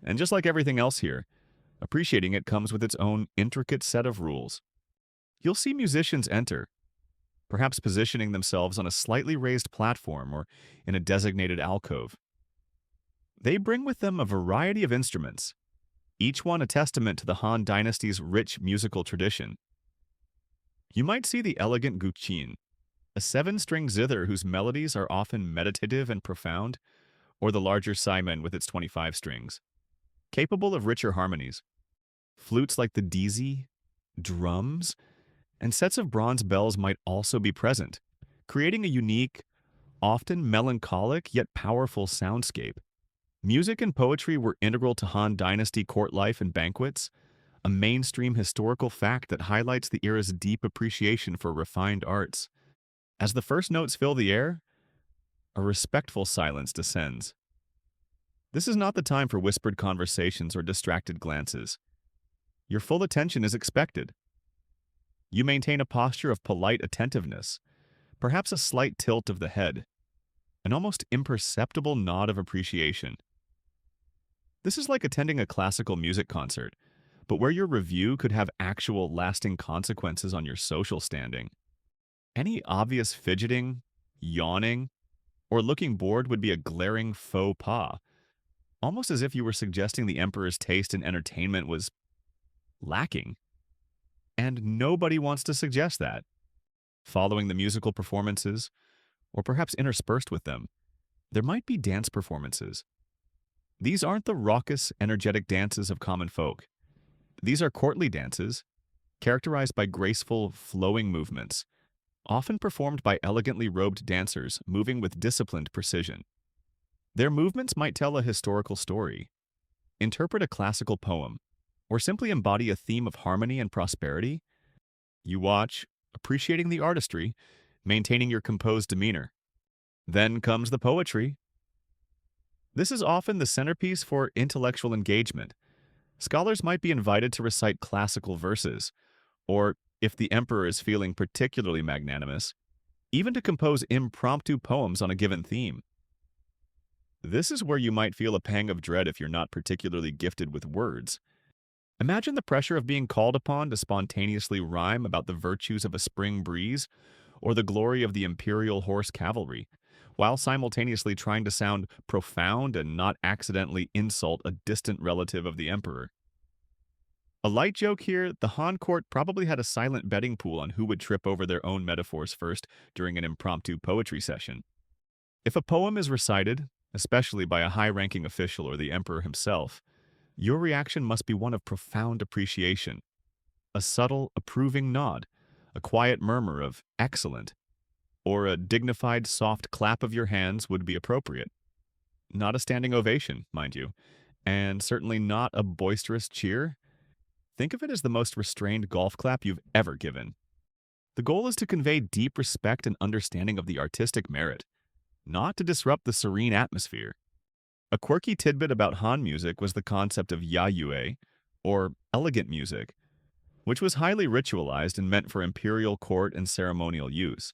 And just like everything else here, appreciating it comes with its own intricate set of rules. You'll see musicians enter, perhaps positioning themselves on a slightly raised platform or in a designated alcove. They bring with them a variety of instruments, each one a testament to the Han Dynasty's rich musical tradition. You might see the elegant guqin, a seven-string zither whose melodies are often meditative and profound, or the larger saimen with its 25 strings, capable of richer harmonies. Flutes like the dizi, drums, and sets of bronze bells might also be present, creating a unique, often melancholic yet powerful soundscape. Music and poetry were integral to Han Dynasty court life and banquets, a mainstream historical fact that highlights the era's deep appreciation for refined arts. As the first notes fill the air, a respectful silence descends. This is not the time for whispered conversations or distracted glances. Your full attention is expected. You maintain a posture of polite attentiveness, perhaps a slight tilt of the head, an almost imperceptible nod of appreciation. This is like attending a classical music concert, but where your review could have actual lasting consequences on your social standing. Any obvious fidgeting, yawning, or looking bored would be a glaring faux pas, almost as if you were suggesting the emperor's taste in entertainment was lacking. And nobody wants to suggest that. Following the musical performances, or perhaps interspersed with them, there might be dance performances. These aren't the raucous, energetic dances of common folk. These are courtly dances, characterized by graceful, flowing movements, often performed by elegantly robed dancers moving with disciplined precision. Their movements might tell a historical story, interpret a classical poem, or simply embody a theme of harmony and prosperity. You watch, appreciating the artistry, maintaining your composed demeanor. Then comes the poetry. This is often the centerpiece for intellectual engagement. Scholars might be invited to recite classical verses, or, if the emperor is feeling particularly magnanimous, even to compose impromptu poems on a given theme. This is where you might feel a pang of dread if you're not particularly gifted with words. Imagine the pressure of being called upon to spontaneously rhyme about the virtues of a spring breeze or the glory of the Imperial horse cavalry, while simultaneously trying to sound profound and not accidentally insult a distant relative of the emperor. A light joke here, the Han court probably had a silent betting pool on who would trip over their own metaphors first during an impromptu poetry session. If a poem is recited, especially by a high-ranking official or the emperor himself, your reaction must be one of profound appreciation. A subtle, approving nod, a quiet murmur of "excellent," or a dignified, soft clap of your hands would be appropriate. Not a standing ovation, mind you, and certainly not a boisterous cheer. Think of it as the most restrained golf clap you've ever given. The goal is to convey deep respect and understanding of the artistic merit, not to disrupt the serene atmosphere. A quirky tidbit about Han music was the concept of yayue, or elegant music, which was highly ritualized and meant for imperial court and ceremonial use.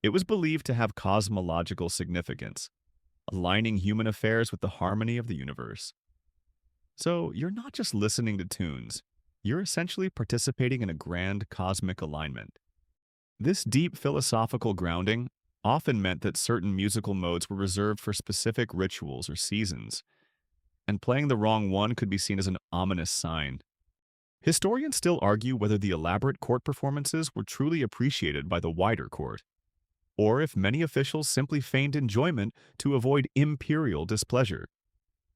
It was believed to have cosmological significance, aligning human affairs with the harmony of the universe. So you're not just listening to tunes, you're essentially participating in a grand cosmic alignment. This deep philosophical grounding often meant that certain musical modes were reserved for specific rituals or seasons, and playing the wrong one could be seen as an ominous sign. Historians still argue whether the elaborate court performances were truly appreciated by the wider court, or if many officials simply feigned enjoyment to avoid imperial displeasure.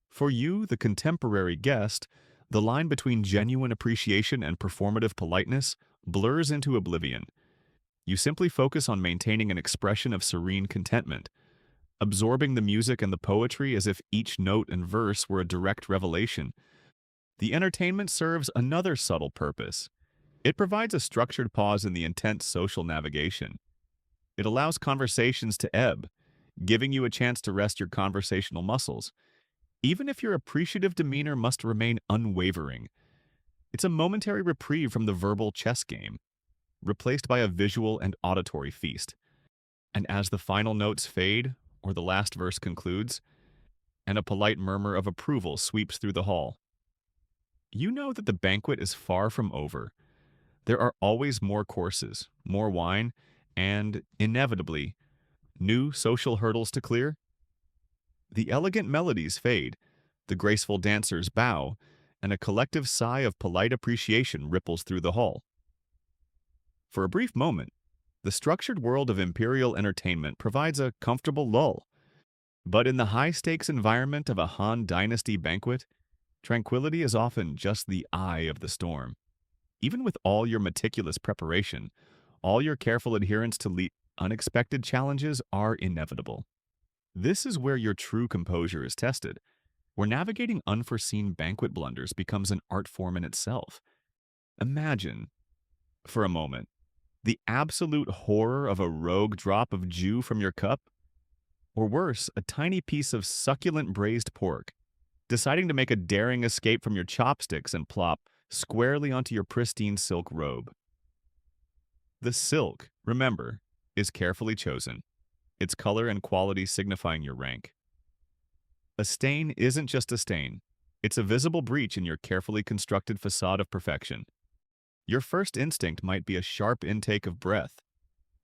For you, the contemporary guest, the line between genuine appreciation and performative politeness blurs into oblivion. You simply focus on maintaining an expression of serene contentment, absorbing the music and the poetry as if each note and verse were a direct revelation. The entertainment serves another subtle purpose. It provides a structured pause in the intense social navigation. It allows conversations to ebb, giving you a chance to rest your conversational muscles, even if your appreciative demeanor must remain unwavering. It's a momentary reprieve from the verbal chess game, replaced by a visual and auditory feast. And as the final notes fade, or the last verse concludes, and a polite murmur of approval sweeps through the hall, you know that the banquet is far from over. There are always more courses, more wine, and, inevitably, new social hurdles to clear. The elegant melodies fade, the graceful dancers bow, and a collective sigh of polite appreciation ripples through the hall. For a brief moment, the structured world of Imperial entertainment provides a comfortable lull. But in the high-stakes environment of a Han Dynasty banquet, tranquility is often just the eye of the storm. Even with all your meticulous preparation, all your careful adherence to unexpected challenges are inevitable. This is where your true composure is tested, where navigating unforeseen banquet blunders becomes an art form in itself. Imagine, for a moment, the absolute horror of a rogue drop of jus from your cup, or worse, a tiny piece of succulent braised pork, deciding to make a daring escape from your chopsticks and plop squarely onto your pristine silk robe. The silk, remember, is carefully chosen, its color and quality signifying your rank. A stain isn't just a stain, it's a visible breach in your carefully constructed facade of perfection. Your first instinct might be a sharp intake of breath,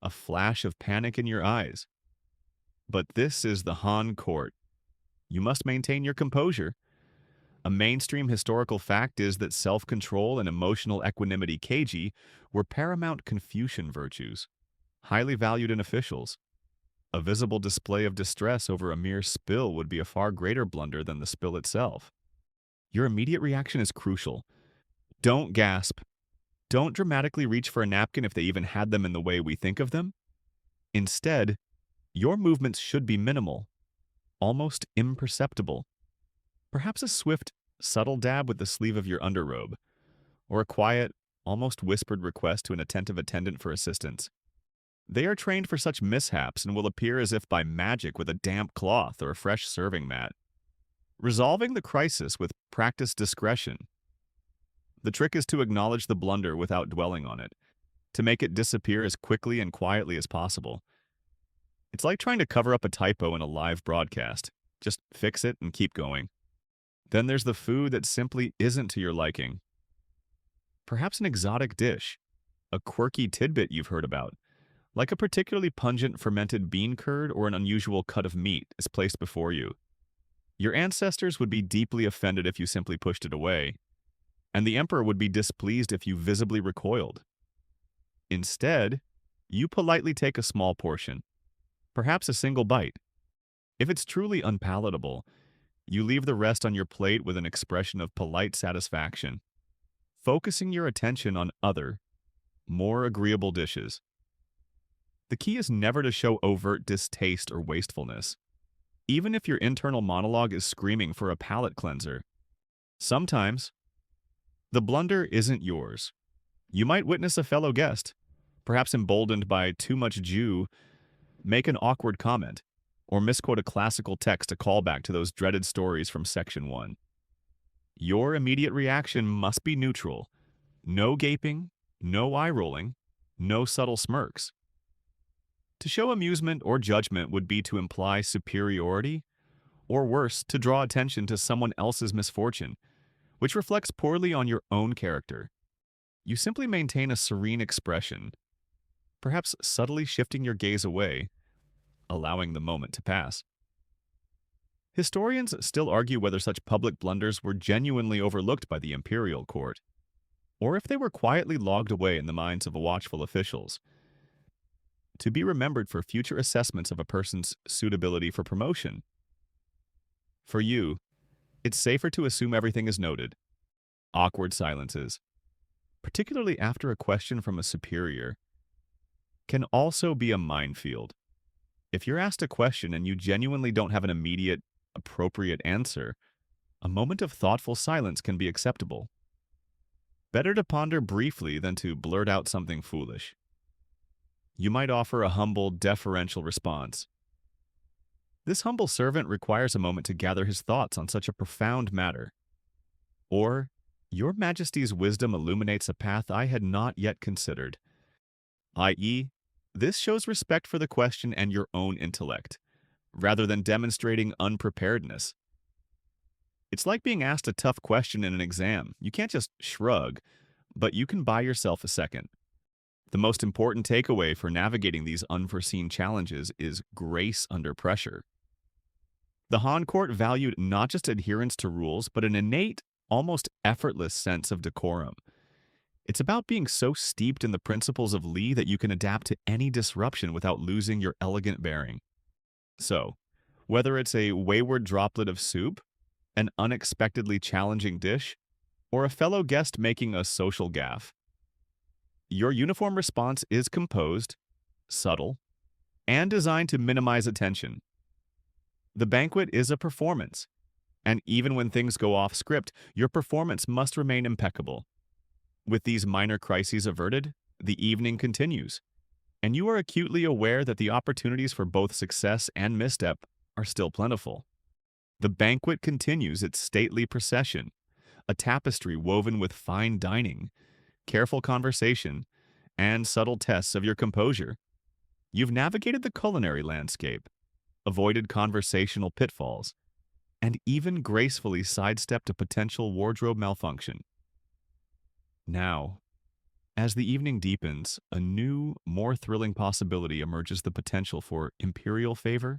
a flash of panic in your eyes. But this is the Han court. You must maintain your composure. A mainstream historical fact is that self-control and emotional equanimity Keiji were paramount Confucian virtues, highly valued in officials. A visible display of distress over a mere spill would be a far greater blunder than the spill itself. Your immediate reaction is crucial. Don't gasp. Don't dramatically reach for a napkin if they even had them in the way we think of them. Instead, your movements should be minimal, almost imperceptible. Perhaps a swift, subtle dab with the sleeve of your underrobe, or a quiet, almost whispered request to an attentive attendant for assistance. They are trained for such mishaps and will appear as if by magic with a damp cloth or a fresh serving mat. Resolving the crisis with practiced discretion. The trick is to acknowledge the blunder without dwelling on it, to make it disappear as quickly and quietly as possible. It's like trying to cover up a typo in a live broadcast. Just fix it and keep going. Then there's the food that simply isn't to your liking. Perhaps an exotic dish, a quirky tidbit you've heard about, like a particularly pungent fermented bean curd or an unusual cut of meat is placed before you. Your ancestors would be deeply offended if you simply pushed it away, and the emperor would be displeased if you visibly recoiled. Instead, you politely take a small portion, perhaps a single bite. If it's truly unpalatable, you leave the rest on your plate with an expression of polite satisfaction, focusing your attention on other, more agreeable dishes. The key is never to show overt distaste or wastefulness, even if your internal monologue is screaming for a palate cleanser. Sometimes, the blunder isn't yours. You might witness a fellow guest, perhaps emboldened by too much jus, make an awkward comment, or misquote a classical text to call back to those dreaded stories from Section 1. Your immediate reaction must be neutral. No gaping, no eye-rolling, no subtle smirks. To show amusement or judgment would be to imply superiority, or worse, to draw attention to someone else's misfortune, which reflects poorly on your own character. You simply maintain a serene expression, perhaps subtly shifting your gaze away, allowing the moment to pass. Historians still argue whether such public blunders were genuinely overlooked by the imperial court, or if they were quietly logged away in the minds of watchful officials, to be remembered for future assessments of a person's suitability for promotion. For you, it's safer to assume everything is noted. Awkward silences, particularly after a question from a superior, can also be a minefield. If you're asked a question and you genuinely don't have an immediate, appropriate answer, a moment of thoughtful silence can be acceptable. Better to ponder briefly than to blurt out something foolish. You might offer a humble, deferential response. This humble servant requires a moment to gather his thoughts on such a profound matter. Or, Your Majesty's wisdom illuminates a path I had not yet considered, i.e., this shows respect for the question and your own intellect, rather than demonstrating unpreparedness. It's like being asked a tough question in an exam. You can't just shrug, but you can buy yourself a second. The most important takeaway for navigating these unforeseen challenges is grace under pressure. The Han court valued not just adherence to rules, but an innate, almost effortless sense of decorum. It's about being so steeped in the principles of Li that you can adapt to any disruption without losing your elegant bearing. So, whether it's a wayward droplet of soup, an unexpectedly challenging dish, or a fellow guest making a social gaffe, your uniform response is composed, subtle, and designed to minimize attention. The banquet is a performance, and even when things go off script, your performance must remain impeccable. With these minor crises averted, the evening continues, and you are acutely aware that the opportunities for both success and misstep are still plentiful. The banquet continues its stately procession, a tapestry woven with fine dining, careful conversation, and subtle tests of your composure. You've navigated the culinary landscape, avoided conversational pitfalls, and even gracefully sidestepped a potential wardrobe malfunction. Now, as the evening deepens, a new, more thrilling possibility emerges: the potential for imperial favor.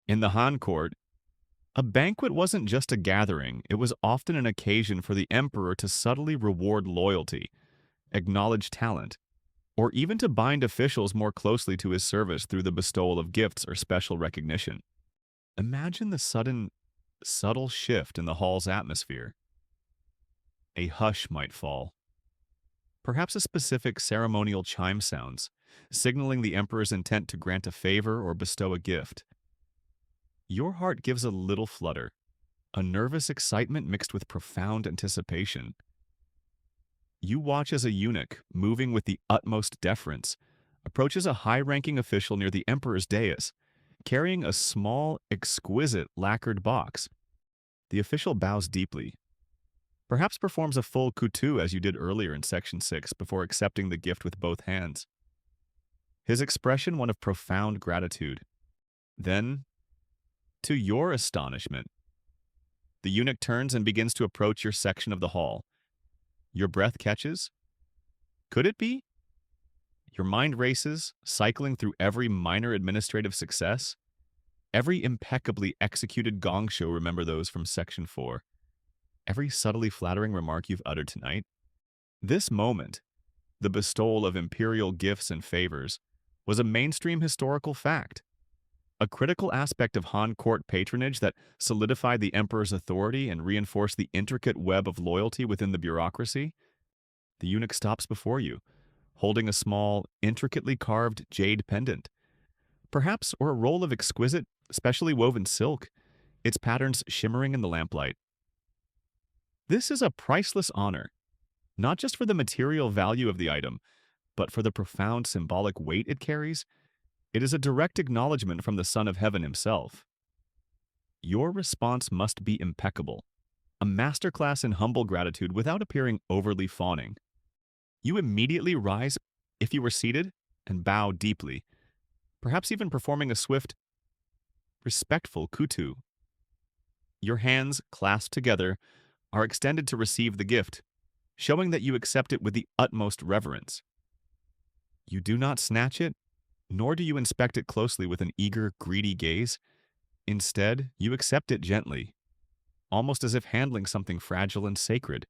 In the Han court, a banquet wasn't just a gathering, it was often an occasion for the emperor to subtly reward loyalty, acknowledge talent, or even to bind officials more closely to his service through the bestowal of gifts or special recognition. Imagine the sudden, subtle shift in the hall's atmosphere. A hush might fall. Perhaps a specific ceremonial chime sounds, signaling the emperor's intent to grant a favor or bestow a gift. Your heart gives a little flutter, a nervous excitement mixed with profound anticipation. You watch as a eunuch, moving with the utmost deference, approaches a high-ranking official near the emperor's dais, carrying a small, exquisite lacquered box. The official bows deeply, perhaps performs a full coutu as you did earlier in Section 6 before accepting the gift with both hands. His expression one of profound gratitude. Then, to your astonishment, the eunuch turns and begins to approach your section of the hall. Your breath catches. Could it be? Your mind races, cycling through every minor administrative success, every impeccably executed gong show. Remember those from Section 4. Every subtly flattering remark you've uttered tonight. This moment, the bestowal of imperial gifts and favors, was a mainstream historical fact, a critical aspect of Han court patronage that solidified the emperor's authority and reinforced the intricate web of loyalty within the bureaucracy. The eunuch stops before you, holding a small, intricately carved jade pendant, perhaps, or a roll of exquisite, specially woven silk, its patterns shimmering in the lamplight. This is a priceless honor, not just for the material value of the item, but for the profound symbolic weight it carries. It is a direct acknowledgement from the Son of Heaven himself. Your response must be impeccable, a masterclass in humble gratitude without appearing overly fawning. You immediately rise, if you were seated, and bow deeply, perhaps even performing a swift, respectful coutu. Your hands, clasped together, are extended to receive the gift, showing that you accept it with the utmost reverence. You do not snatch it, nor do you inspect it closely with an eager, greedy gaze. Instead, you accept it gently, almost as if handling something fragile and sacred.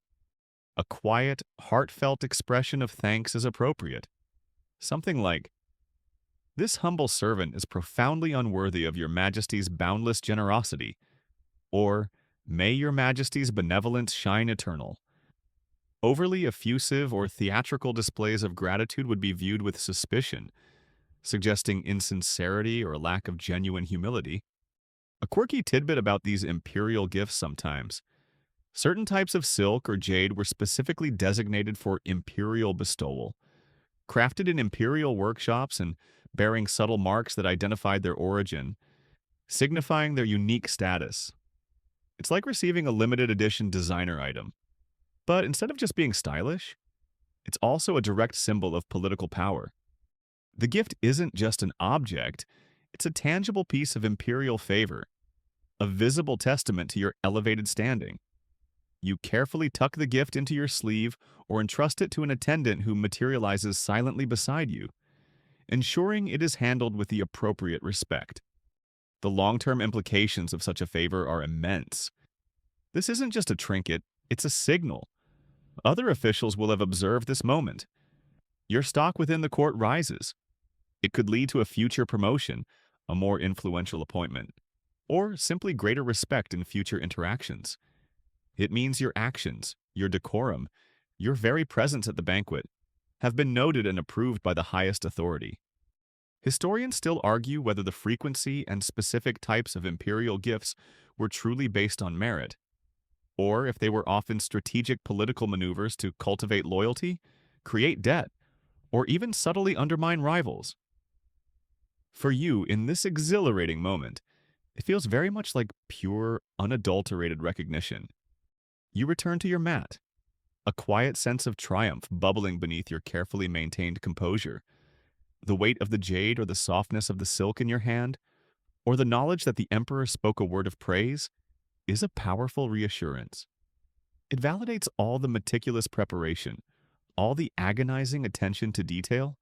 A quiet, heartfelt expression of thanks is appropriate. Something like, "This humble servant is profoundly unworthy of your Majesty's boundless generosity," or, "May your Majesty's benevolence shine eternal." Overly effusive or theatrical displays of gratitude would be viewed with suspicion, suggesting insincerity or lack of genuine humility. A quirky tidbit about these imperial gifts sometimes. Certain types of silk or jade were specifically designated for imperial bestowal, crafted in imperial workshops and bearing subtle marks that identified their origin. signifying their unique status. It's like receiving a limited edition designer item. But instead of just being stylish, it's also a direct symbol of political power. The gift isn't just an object, it's a tangible piece of imperial favor, a visible testament to your elevated standing. You carefully tuck the gift into your sleeve or entrust it to an attendant who materializes silently beside you, ensuring it is handled with the appropriate respect. The long-term implications of such a favor are immense. This isn't just a trinket, it's a signal. Other officials will have observed this moment. Your stock within the court rises. It could lead to a future promotion, a more influential appointment, or simply greater respect in future interactions. It means your actions, your decorum, your very presence at the banquet have been noted and approved by the highest authority. Historians still argue whether the frequency and specific types of imperial gifts were truly based on merit, or if they were often strategic political maneuvers to cultivate loyalty, create debt, or even subtly undermine rivals. For you, in this exhilarating moment, it feels very much like pure, unadulterated recognition. You return to your mat, a quiet sense of triumph bubbling beneath your carefully maintained composure. The weight of the jade or the softness of the silk in your hand, or the knowledge that the emperor spoke a word of praise, is a powerful reassurance. It validates all the meticulous preparation, all the agonizing attention to detail.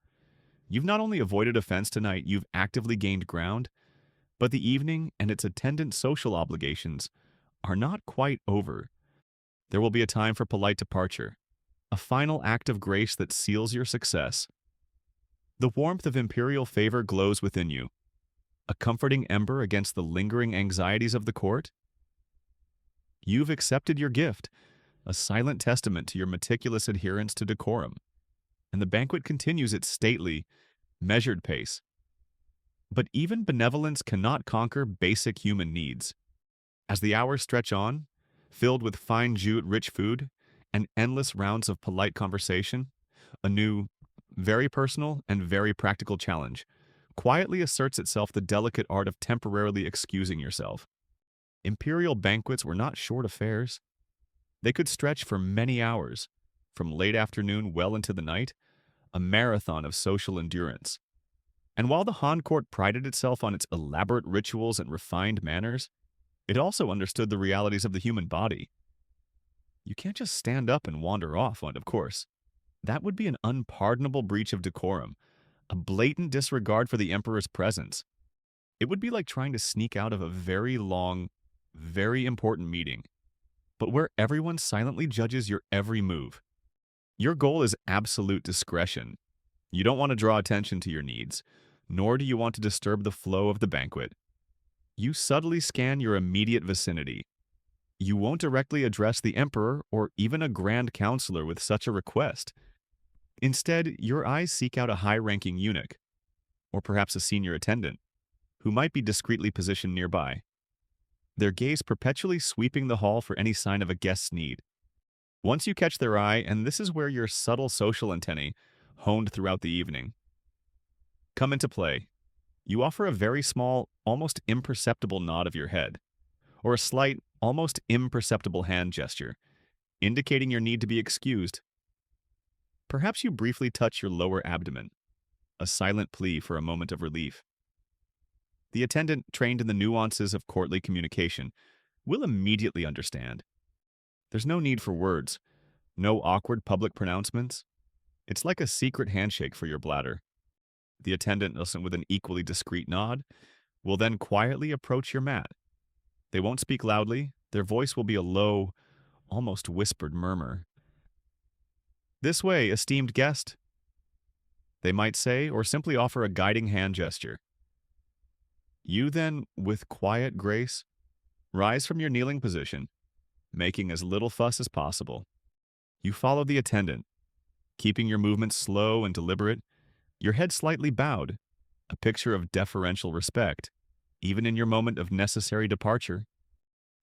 You've not only avoided offense tonight, you've actively gained ground, but the evening and its attendant social obligations are not quite over. There will be a time for polite departure, a final act of grace that seals your success. The warmth of imperial favor glows within you, a comforting ember against the lingering anxieties of the court. You've accepted your gift, a silent testament to your meticulous adherence to decorum, and the banquet continues its stately, measured pace. But even benevolence cannot conquer basic human needs. As the hours stretch on, filled with fine jute rich food and endless rounds of polite conversation, a new, very personal and very practical challenge quietly asserts itself: the delicate art of temporarily excusing yourself. Imperial banquets were not short affairs. They could stretch for many hours, from late afternoon well into the night, a marathon of social endurance. And while the Han court prided itself on its elaborate rituals and refined manners, it also understood the realities of the human body. You can't just stand up and wander off, of course. That would be an unpardonable breach of decorum, a blatant disregard for the emperor's presence. It would be like trying to sneak out of a very long, very important meeting, but where everyone silently judges your every move. Your goal is absolute discretion. You don't want to draw attention to your needs, nor do you want to disturb the flow of the banquet. You subtly scan your immediate vicinity. You won't directly address the emperor or even a grand counselor with such a request. Instead, your eyes seek out a high-ranking eunuch, or perhaps a senior attendant, who might be discreetly positioned nearby, their gaze perpetually sweeping the hall for any sign of a guest's need. Once you catch their eye, and this is where your subtle social antennae, honed throughout the evening, come into play. You offer a very small, almost imperceptible nod of your head, or a slight, almost imperceptible hand gesture, indicating your need to be excused. Perhaps you briefly touch your lower abdomen, a silent plea for a moment of relief. The attendant, trained in the nuances of courtly communication, will immediately understand. There's no need for words, no awkward public pronouncements. It's like a secret handshake for your bladder. The attendant, listen with an equally discreet nod, will then quietly approach your mat. They won't speak loudly. Their voice will be a low, almost whispered murmur. "This way, esteemed guest," they might say, or simply offer a guiding hand gesture. You then, with quiet grace, rise from your kneeling position, making as little fuss as possible. You follow the attendant, keeping your movements slow and deliberate, your head slightly bowed, a picture of deferential respect, even in your moment of necessary departure.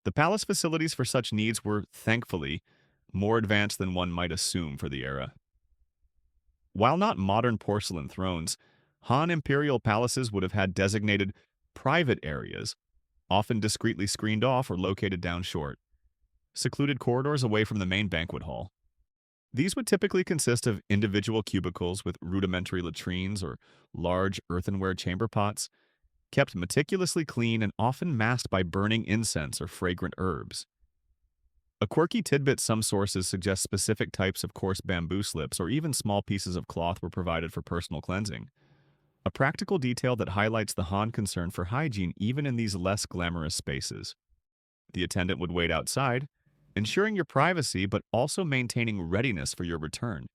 The palace facilities for such needs were, thankfully, more advanced than one might assume for the era. While not modern porcelain thrones, Han imperial palaces would have had designated private areas often discreetly screened off or located down short. Secluded corridors away from the main banquet hall. These would typically consist of individual cubicles with rudimentary latrines or large earthenware chamber pots, kept meticulously clean and often masked by burning incense or fragrant herbs. A quirky tidbit: some sources suggest specific types of coarse bamboo slips or even small pieces of cloth were provided for personal cleansing. A practical detail that highlights the Han concern for hygiene even in these less glamorous spaces. The attendant would wait outside, ensuring your privacy but also maintaining readiness for your return.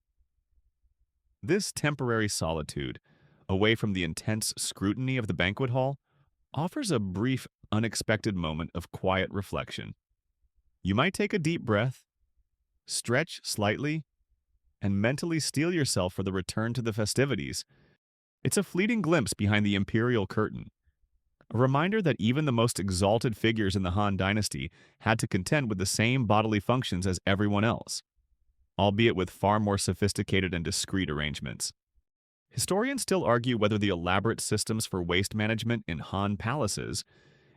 This temporary solitude, away from the intense scrutiny of the banquet hall, offers a brief, unexpected moment of quiet reflection. You might take a deep breath, stretch slightly, and mentally steel yourself for the return to the festivities. It's a fleeting glimpse behind the Imperial curtain, a reminder that even the most exalted figures in the Han Dynasty had to contend with the same bodily functions as everyone else, albeit with far more sophisticated and discreet arrangements. Historians still argue whether the elaborate systems for waste management in Han palaces,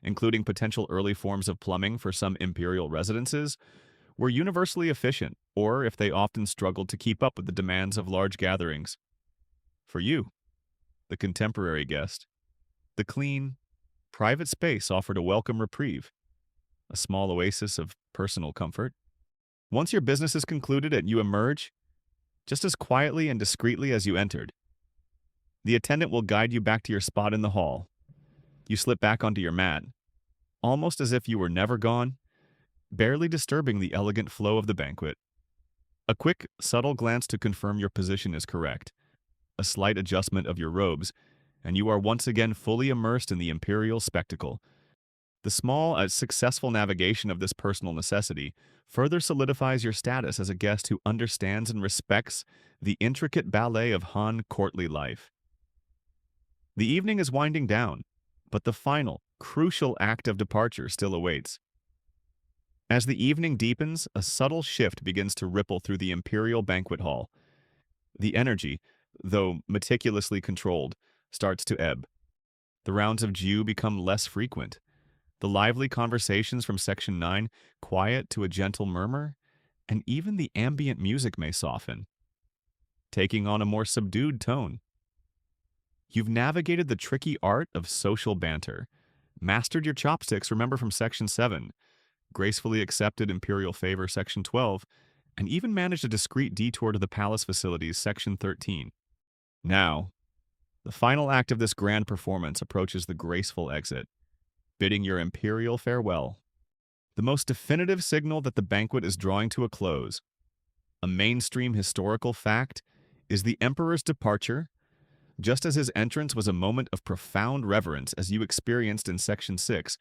including potential early forms of plumbing for some imperial residences, were universally efficient, or if they often struggled to keep up with the demands of large gatherings. For you, the contemporary guest, the clean, private space offered a welcome reprieve, a small oasis of personal comfort. Once your business is concluded and you emerge, just as quietly and discreetly as you entered, the attendant will guide you back to your spot in the hall. You slip back onto your mat, almost as if you were never gone, barely disturbing the elegant flow of the banquet. A quick, subtle glance to confirm your position is correct, a slight adjustment of your robes, and you are once again fully immersed in the imperial spectacle. The small, successful navigation of this personal necessity further solidifies your status as a guest who understands and respects the intricate ballet of Han courtly life. The evening is winding down, but the final, crucial act of departure still awaits. As the evening deepens, a subtle shift begins to ripple through the Imperial banquet hall. The energy, though meticulously controlled, starts to ebb. The rounds of Jew become less frequent. The lively conversations from Section 9 quiet to a gentle murmur, and even the ambient music may soften, taking on a more subdued tone. You've navigated the tricky art of social banter, mastered your chopsticks, remember, from Section 7, gracefully accepted Imperial favor, Section 12, and even managed a discreet detour to the palace facilities, Section 13. Now, the final act of this grand performance approaches the graceful exit, bidding your Imperial farewell. The most definitive signal that the banquet is drawing to a close, a mainstream historical fact, is the Emperor's departure. Just as his entrance was a moment of profound reverence as you experienced in Section 6,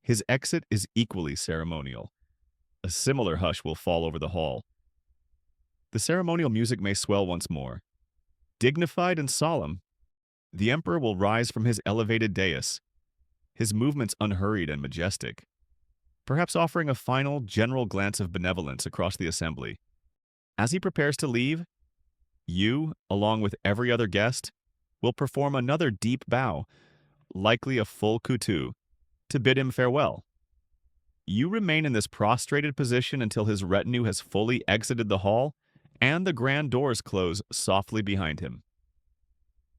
his exit is equally ceremonial. A similar hush will fall over the hall. The ceremonial music may swell once more. Dignified and solemn, the Emperor will rise from his elevated dais, his movements unhurried and majestic, perhaps offering a final, general glance of benevolence across the assembly. As he prepares to leave, you, along with every other guest, will perform another deep bow, likely a full coutu, to bid him farewell. You remain in this prostrated position until his retinue has fully exited the hall and the grand doors close softly behind him.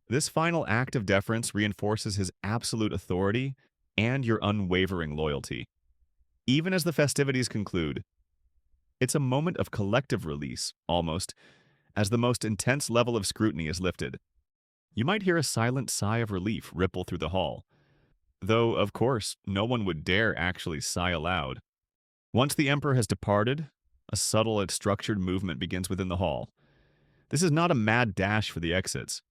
This final act of deference reinforces his absolute authority and your unwavering loyalty. Even as the festivities conclude, it's a moment of collective release, almost, as the most intense level of scrutiny is lifted. You might hear a silent sigh of relief ripple through the hall, though, of course, no one would dare actually sigh aloud. Once the Emperor has departed, a subtle and structured movement begins within the hall. This is not a mad dash for the exits.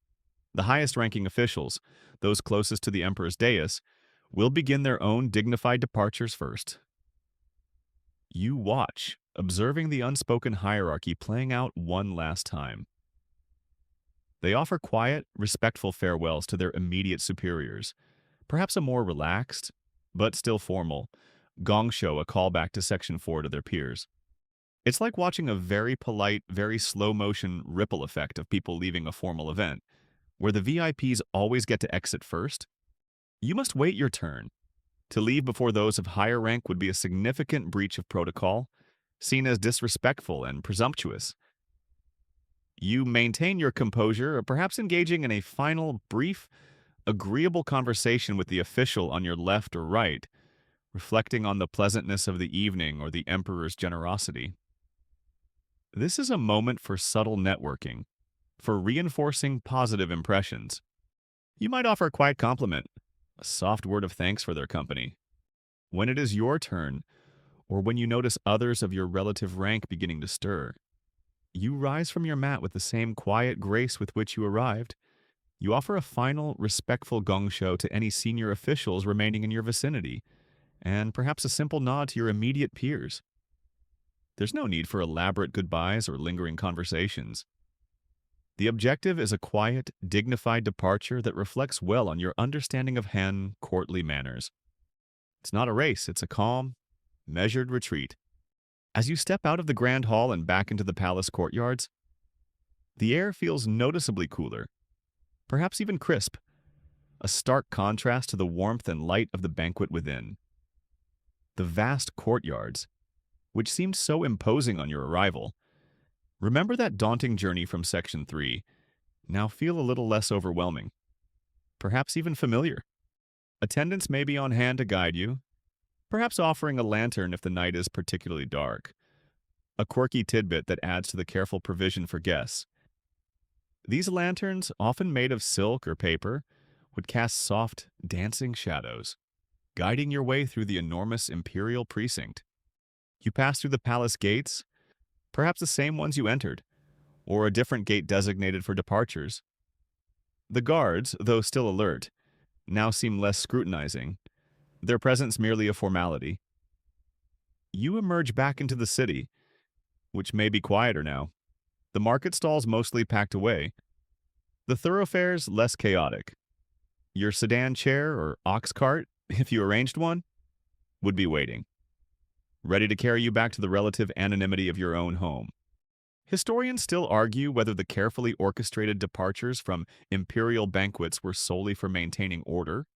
The highest-ranking officials, those closest to the Emperor's dais, will begin their own dignified departures first. You watch, observing the unspoken hierarchy playing out one last time. They offer quiet, respectful farewells to their immediate superiors, perhaps a more relaxed, but still formal, gong show, a callback to Section 4 to their peers. It's like watching a very polite, very slow-motion ripple effect of people leaving a formal event, where the VIPs always get to exit first. You must wait your turn, To leave before those of higher rank would be a significant breach of protocol, seen as disrespectful and presumptuous. You maintain your composure, perhaps engaging in a final, brief, agreeable conversation with the official on your left or right, reflecting on the pleasantness of the evening or the emperor's generosity. This is a moment for subtle networking, for reinforcing positive impressions. You might offer a quiet compliment, a soft word of thanks for their company. When it is your turn, or when you notice others of your relative rank beginning to stir, you rise from your mat with the same quiet grace with which you arrived. You offer a final, respectful gong show to any senior officials remaining in your vicinity, and perhaps a simple nod to your immediate peers. There's no need for elaborate goodbyes or lingering conversations. The objective is a quiet, dignified departure that reflects well on your understanding of Han courtly manners. It's not a race, it's a calm, measured retreat. As you step out of the grand hall and back into the palace courtyards, the air feels noticeably cooler, perhaps even crisp, a stark contrast to the warmth and light of the banquet within. The vast courtyards, which seemed so imposing on your arrival, remember that daunting journey from Section 3, now feel a little less overwhelming, perhaps even familiar. Attendants may be on hand to guide you, perhaps offering a lantern if the night is particularly dark, a quirky tidbit that adds to the careful provision for guests. These lanterns, often made of silk or paper, would cast soft, dancing shadows, guiding your way through the enormous Imperial precinct. You pass through the palace gates, perhaps the same ones you entered, or a different gate designated for departures. The guards, though still alert, now seem less scrutinizing, their presence merely a formality. You emerge back into the city, which may be quieter now, the market stalls mostly packed away, the thoroughfares less chaotic. Your sedan chair or ox cart, if you arranged one, would be waiting, ready to carry you back to the relative anonymity of your own home. Historians still argue whether the carefully orchestrated departures from imperial banquets were solely for maintaining order,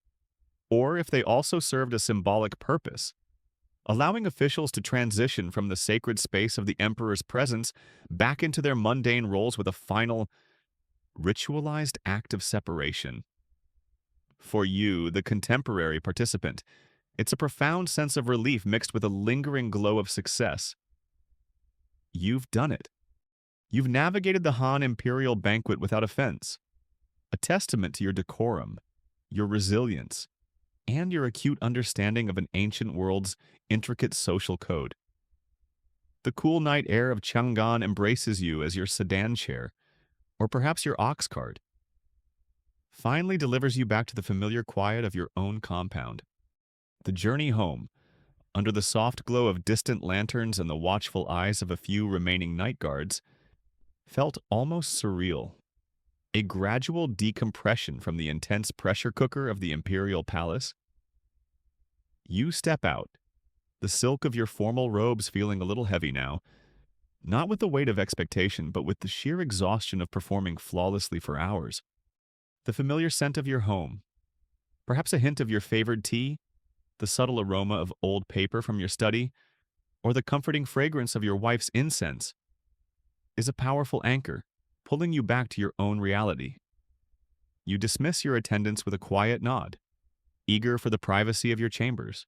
or if they also served a symbolic purpose, allowing officials to transition from the sacred space of the emperor's presence back into their mundane roles with a final, ritualized act of separation. For you, the contemporary participant, it's a profound sense of relief mixed with a lingering glow of success. You've done it. You've navigated the Han Imperial banquet without offense, a testament to your decorum, your resilience, and your acute understanding of an ancient world's intricate social code. The cool night air of Chang'an embraces you as your sedan chair, or perhaps your ox cart, finally delivers you back to the familiar quiet of your own compound. The journey home, under the soft glow of distant lanterns and the watchful eyes of a few remaining night guards, felt almost surreal. A gradual decompression from the intense pressure cooker of the Imperial Palace. You step out, the silk of your formal robes feeling a little heavy now, not with the weight of expectation, but with the sheer exhaustion of performing flawlessly for hours. The familiar scent of your home, perhaps a hint of your favored tea, the subtle aroma of old paper from your study, or the comforting fragrance of your wife's incense, is a powerful anchor, pulling you back to your own reality. You dismiss your attendants with a quiet nod, eager for the privacy of your chambers.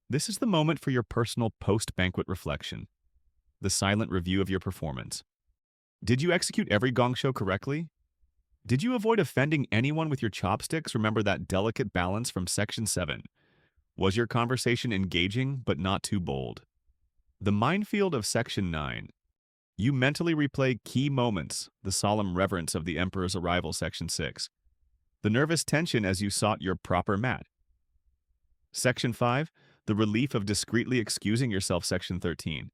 This is the moment for your personal post-banquet reflection, the silent review of your performance. Did you execute every gong show correctly? Did you avoid offending anyone with your chopsticks? Remember that delicate balance from Section 7. Was your conversation engaging but not too bold? The minefield of Section 9. You mentally replay key moments, the solemn reverence of the Emperor's arrival, Section 6. The nervous tension as you sought your proper mat. Section 5. The relief of discreetly excusing yourself, Section 13.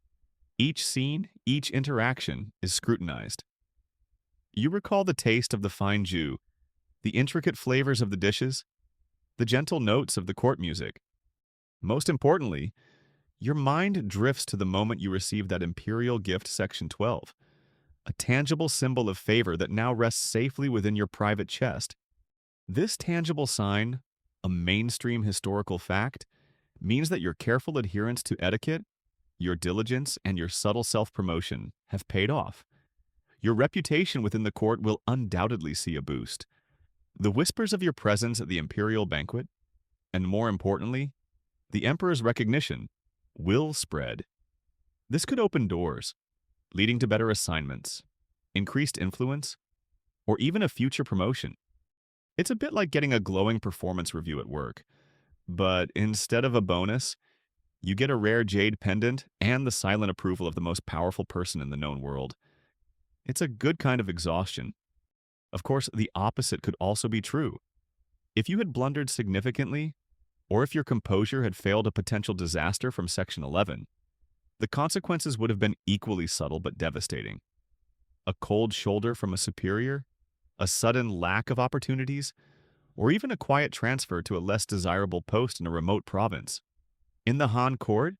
Each scene, each interaction is scrutinized. You recall the taste of the fine jus, the intricate flavors of the dishes, the gentle notes of the court music. Most importantly, your mind drifts to the moment you receive that imperial gift, Section 12, a tangible symbol of favor that now rests safely within your private chest. This tangible sign, a mainstream historical fact, means that your careful adherence to etiquette, your diligence, and your subtle self-promotion have paid off. Your reputation within the court will undoubtedly see a boost. The whispers of your presence at the Imperial Banquet, and more importantly, the Emperor's recognition, will spread. This could open doors, leading to better assignments, increased influence, or even a future promotion. It's a bit like getting a glowing performance review at work, but instead of a bonus, you get a rare jade pendant and the silent approval of the most powerful person in the known world. It's a good kind of exhaustion. Of course, the opposite could also be true. If you had blundered significantly, or if your composure had failed a potential disaster from Section 11, the consequences would have been equally subtle but devastating. A cold shoulder from a superior, a sudden lack of opportunities, or even a quiet transfer to a less desirable post in a remote province. In the Han court,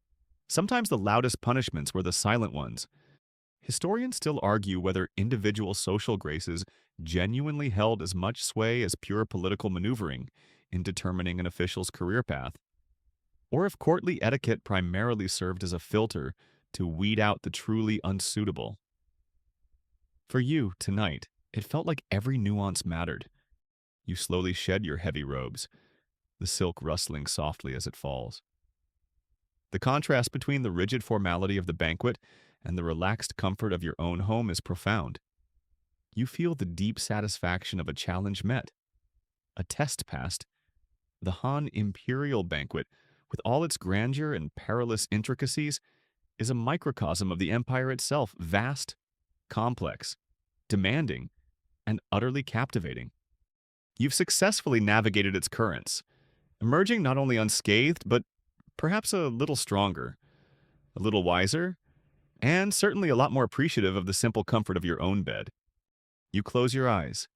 sometimes the loudest punishments were the silent ones. Historians still argue whether individual social graces genuinely held as much sway as pure political maneuvering in determining an official's career path, or if courtly etiquette primarily served as a filter to weed out the truly unsuitable. For you, tonight, it felt like every nuance mattered. You slowly shed your heavy robes, the silk rustling softly as it falls. The contrast between the rigid formality of the banquet and the relaxed comfort of your own home is profound. You feel the deep satisfaction of a challenge met, a test passed. The Han Imperial Banquet, with all its grandeur and perilous intricacies, is a microcosm of the Empire itself, vast, complex, demanding, and utterly captivating. You've successfully navigated its currents, emerging not only unscathed, but perhaps a little stronger, a little wiser, and certainly a lot more appreciative of the simple comfort of your own bed. You close your eyes,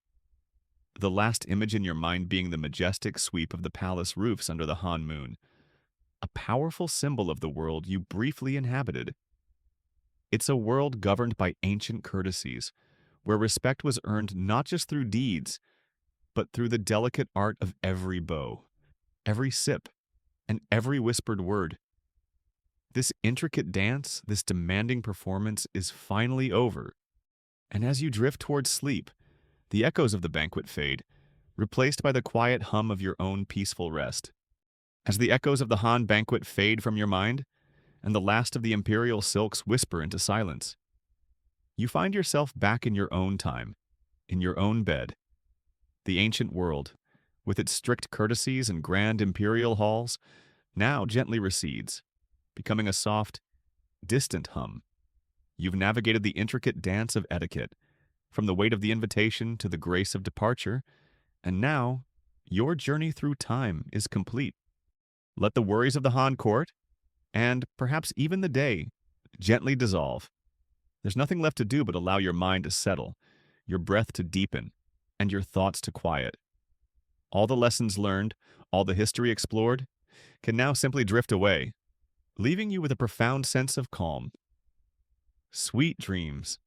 the last image in your mind being the majestic sweep of the palace roofs under the Han moon, a powerful symbol of the world you briefly inhabited. It's a world governed by ancient courtesies, where respect was earned not just through deeds, but through the delicate art of every bow, every sip, and every whispered word. This intricate dance, this demanding performance is finally over, and as you drift towards sleep, the echoes of the banquet fade, replaced by the quiet hum of your own peaceful rest. As the echoes of the Han banquet fade from your mind, and the last of the imperial silks whisper into silence, you find yourself back in your own time, in your own bed. The ancient world, with its strict courtesies and grand imperial halls, now gently recedes, becoming a soft, distant hum. You've navigated the intricate dance of etiquette, from the weight of the invitation to the grace of departure, and now your journey through time is complete. Let the worries of the Han court, and perhaps even the day, gently dissolve. There's nothing left to do but allow your mind to settle, your breath to deepen, and your thoughts to quiet. All the lessons learned, all the history explored, can now simply drift away, leaving you with a profound sense of calm. Sweet dreams.